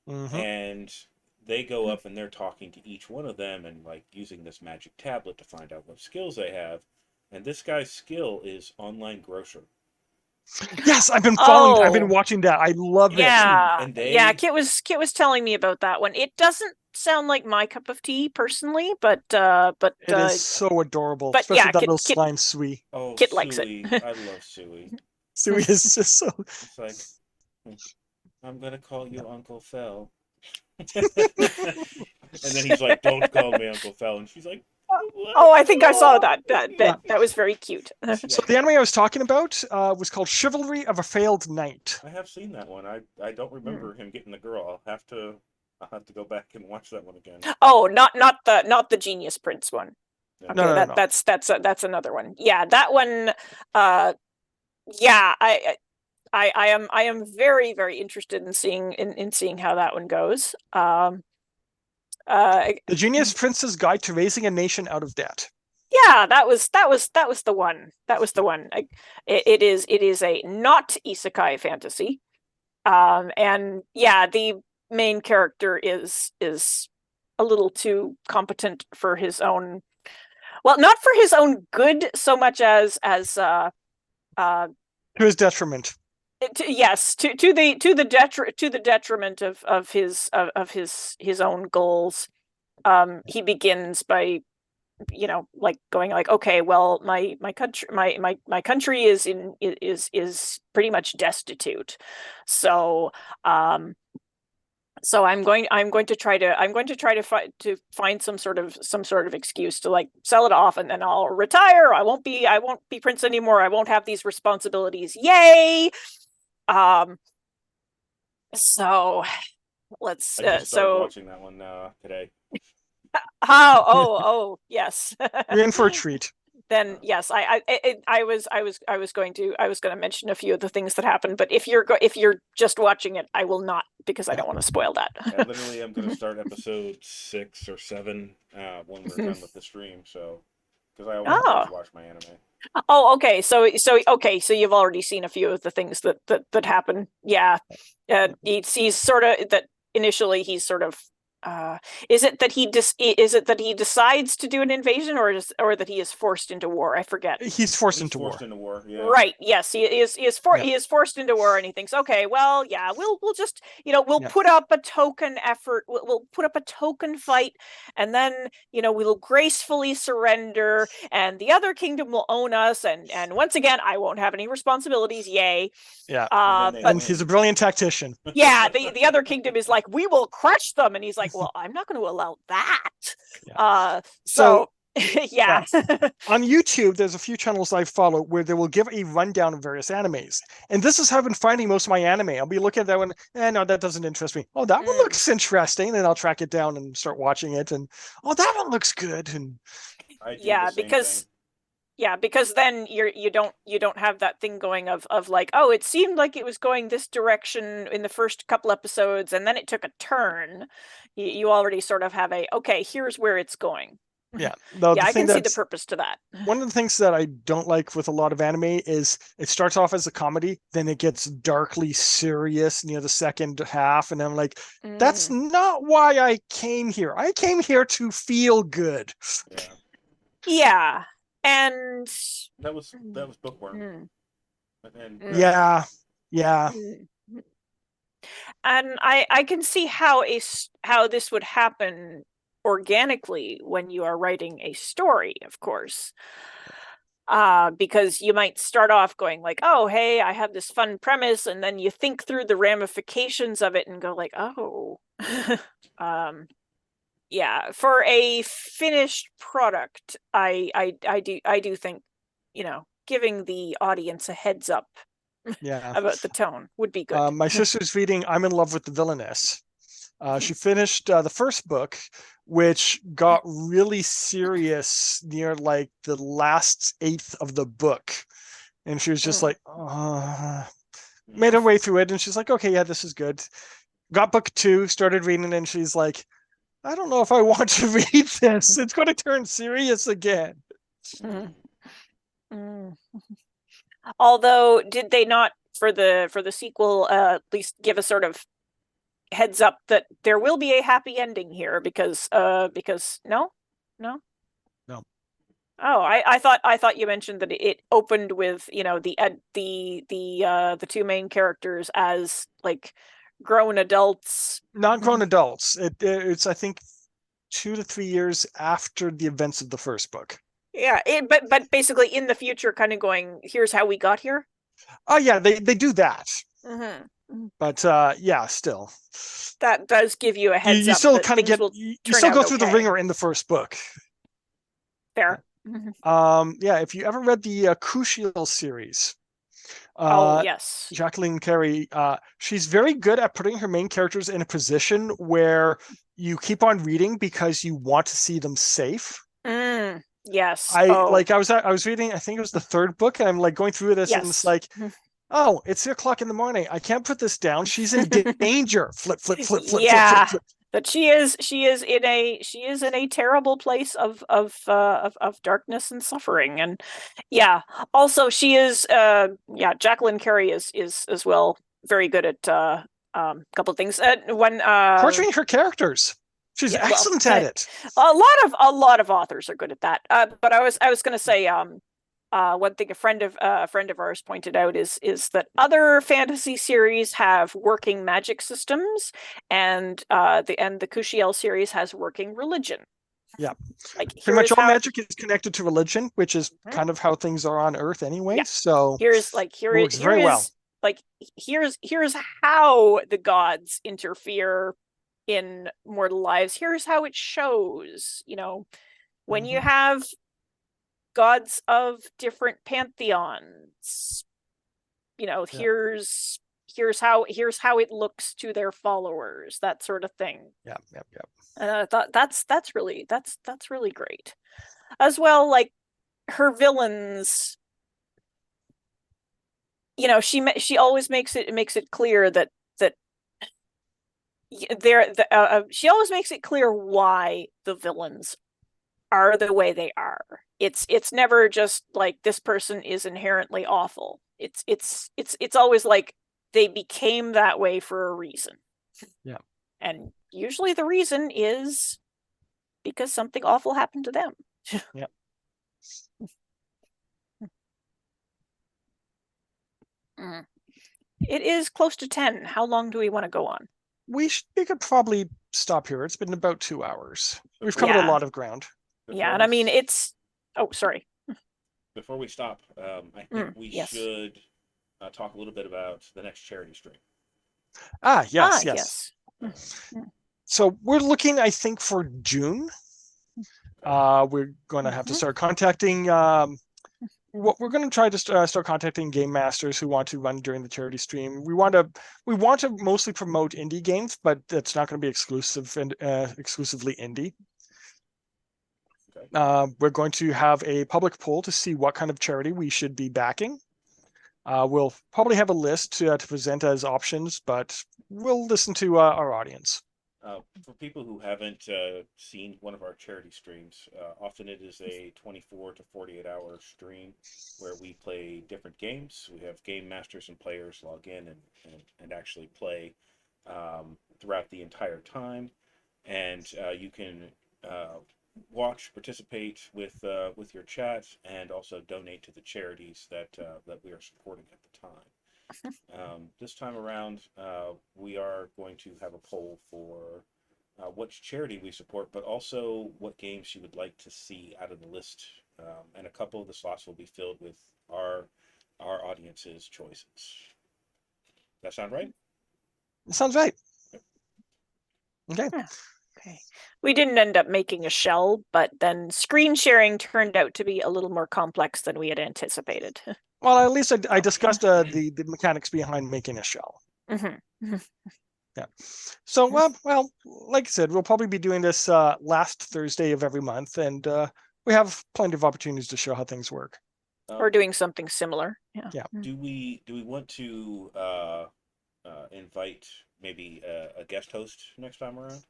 And they go up and they're talking to each one of them and like using this magic tablet to find out what skills they have. And this guy's skill is online grocer. Yes, I've been following. I've been Oh. watching that. I love it. Yeah, And they- yeah. Kit was telling me about that one. It doesn't sound like my cup of tea personally, but It is so adorable, but especially yeah, that Kit- little Kit- slime Sui. Oh, Kit Sui. likes it. I love Sui. Sui is just so. It's like, I'm gonna call you Uncle Fel. And then he's like, "Don't call me Uncle Fel," and she's like, "What?" Oh, I think I saw that. That was very cute. So the anime I was talking about was called Chivalry of a Failed Knight. I have seen that one. I don't remember him getting the girl. I'll have to go back and watch that one again. Oh, not the Genius Prince one. Yeah. Okay, No. that's another one. Yeah, that one. Yeah, I am very, very interested in seeing how that one goes. The Genius Prince's Guide to Raising a Nation Out of Debt. Yeah, that was the one. That was the one. It is a not isekai fantasy, and yeah, the main character is a little too competent for his own. Well, not for his own good so much as To his detriment. yes, to the detriment of his own goals. He begins by like going like, okay, well, my country is pretty much destitute, so I'm going to try to find some sort of excuse to like sell it off, and then I'll retire. I won't be prince anymore. I won't have these responsibilities. Yay. So let's I just started watching that one today. oh yes. You're in for a treat. Then yes, I was going to mention a few of the things that happened, but if you're just watching it, I will not, because I don't want to spoil that. Yeah, literally, I'm going to start episode 6 or 7 when we're done with the stream. So, because I always watch my anime. Oh, okay. So you've already seen a few of the things that happen. Yeah, he's sort of that initially. He's sort of. Is it that he decides to do an invasion, or that he is forced into war? I forget. He's forced into war. Yeah. Right. Yes, he is forced into war, and he thinks, okay, well, yeah, we'll just we'll put up a token effort. We'll put up a token fight, and then we'll gracefully surrender, and the other kingdom will own us, and once again, I won't have any responsibilities. Yay. Yeah. But he's a brilliant tactician. yeah, the other kingdom is like, we will crush them, and he's like, well, I'm not going to allow that. Yeah. So yeah. On YouTube, there's a few channels I follow where they will give a rundown of various animes, and this is how I've been finding most of my anime. I'll be looking at that one, no, that doesn't interest me. Oh, that one looks interesting, then I'll track it down and start watching it, and oh, that one looks good. And because then you don't have that thing going of like, oh, it seemed like it was going this direction in the first couple episodes, and then it took a turn. You already sort of have okay, here's where it's going. Yeah. No, Yeah, the I thing can see the that's purpose to that. one of the things that I don't like with a lot of anime is it starts off as a comedy, then it gets darkly serious near the second half, and I'm like, that's Mm. not why I came here. I came here to feel good. Yeah, Yeah, and that was Bookworm, Mm. and Mm. Yeah. Yeah. Mm. And I can see how how this would happen organically when you are writing a story, of course. Because you might start off going like, oh, hey, I have this fun premise, and then you think through the ramifications of it and go like, oh. Yeah, for a finished product, I do think, giving the audience a heads up Yeah. about the tone would be good. My sister's reading I'm in Love with the Villainess. She finished the first book, which got really serious near like the last eighth of the book. And she was just like, made her way through it. And she's like, okay, yeah, this is good. Got book 2, started reading it, and she's like, I don't know if I want to read this. It's going to turn serious again. Mm. Mm. Although, did they not for the sequel at least give a sort of heads up that there will be a happy ending here? Because no. No. Oh, I thought you mentioned that it opened with the two main characters as like grown adults. Not grown adults. It's I think 2 to 3 years after the events of the first book. Yeah, but basically in the future, kind of going, here's how we got here. Oh yeah, they do that. Mm-hmm. But yeah, still. That does give you a heads You up still that kind of things get will you turn still out go through the okay. ringer in the first book. Fair. Yeah, if you ever read the Crucial series, Oh yes. Jacqueline Carey, she's very good at putting her main characters in a position where you keep on reading because you want to see them safe. Yes. I was reading, I think it was the third book, and I'm like going through this, and it's Yes. like, oh, it's 3:00 in the morning. I can't put this down. She's in danger. Flip, flip, flip, flip, Yeah. flip, flip, flip. But she is in a terrible place of darkness and suffering. And yeah, also she is Jacqueline Carey is as well very good at a couple of things. Portraying her characters. She's excellent at it. A lot of authors are good at that. But I was going to say one thing a friend of ours pointed out is that other fantasy series have working magic systems, and the Kushiel series has working religion. Yeah, like pretty much all magic is connected to religion, which is kind of how things are on Earth anyway. Yeah. So here's how the gods interfere in mortal lives. Here's how it shows. When you have gods of different pantheons, here's how it looks to their followers, that sort of thing. Yeah. And I thought that's really great as well. Like her villains, she always makes it clear that she always makes it clear why the villains are the way they are. It's never just like this person is inherently awful. It's always like they became that way for a reason. Yeah. And usually the reason is because something awful happened to them. Yeah. It is close to 10. How long do we want to go on? We could probably stop here. It's been about 2 hours. We've covered a lot of ground. And I mean, it's... Oh, sorry. Before we stop, I think we should talk a little bit about the next charity stream. Yes. So we're looking, I think, for June. We're going to have to start contacting... we're going to try to start contacting game masters who want to run during the charity stream. We want to mostly promote indie games, but that's not going to be exclusive and exclusively indie. Okay. We're going to have a public poll to see what kind of charity we should be backing. We'll probably have a list to present as options, but we'll listen to our audience. For people who haven't seen one of our charity streams, often it is a 24 to 48-hour stream where we play different games. We have game masters and players log in and actually play throughout the entire time. And you can watch, participate with your chat, and also donate to the charities that we are supporting at the time. This time around, we are going to have a poll for which charity we support, but also what games you would like to see out of the list. And a couple of the slots will be filled with our audience's choices. That sound right? It sounds right. Okay. Okay. We didn't end up making a shell, but then screen sharing turned out to be a little more complex than we had anticipated. Well, at least I discussed the mechanics behind making a shell. Mm-hmm. Yeah. So, well, like I said, we'll probably be doing this last Thursday of every month, and we have plenty of opportunities to show how things work. Or doing something similar. Yeah. Yeah. Do we want to invite maybe a guest host next time around?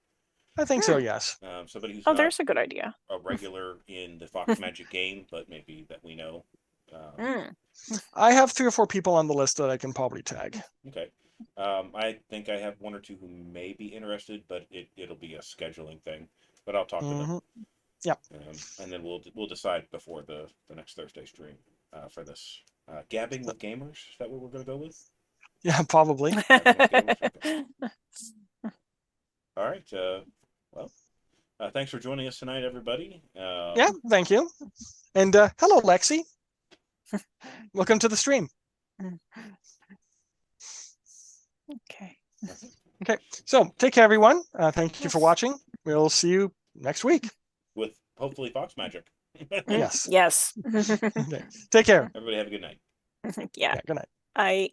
I think so, yes. Somebody who's Oh, not there's a good idea. a regular in the Fox Magic game, but maybe that we know. I have 3 or 4 people on the list that I can probably tag. Okay. I think I have 1 or 2 who may be interested, but it'll be a scheduling thing. But I'll talk to them. Yeah. And then we'll decide before the next Thursday stream for this. Gabbing with gamers, is that what we're going to go with? Yeah, probably. Gabbing with gamers? Okay. All right. Well, thanks for joining us tonight, everybody. Yeah, thank you. And hello, Lexi. Welcome to the stream. Okay. Okay, so take care, everyone. Thank you for watching. We'll see you next week. With hopefully Fox Magic. Yes. Yes. Okay. Take care. Everybody have a good night. Yeah. Good night. I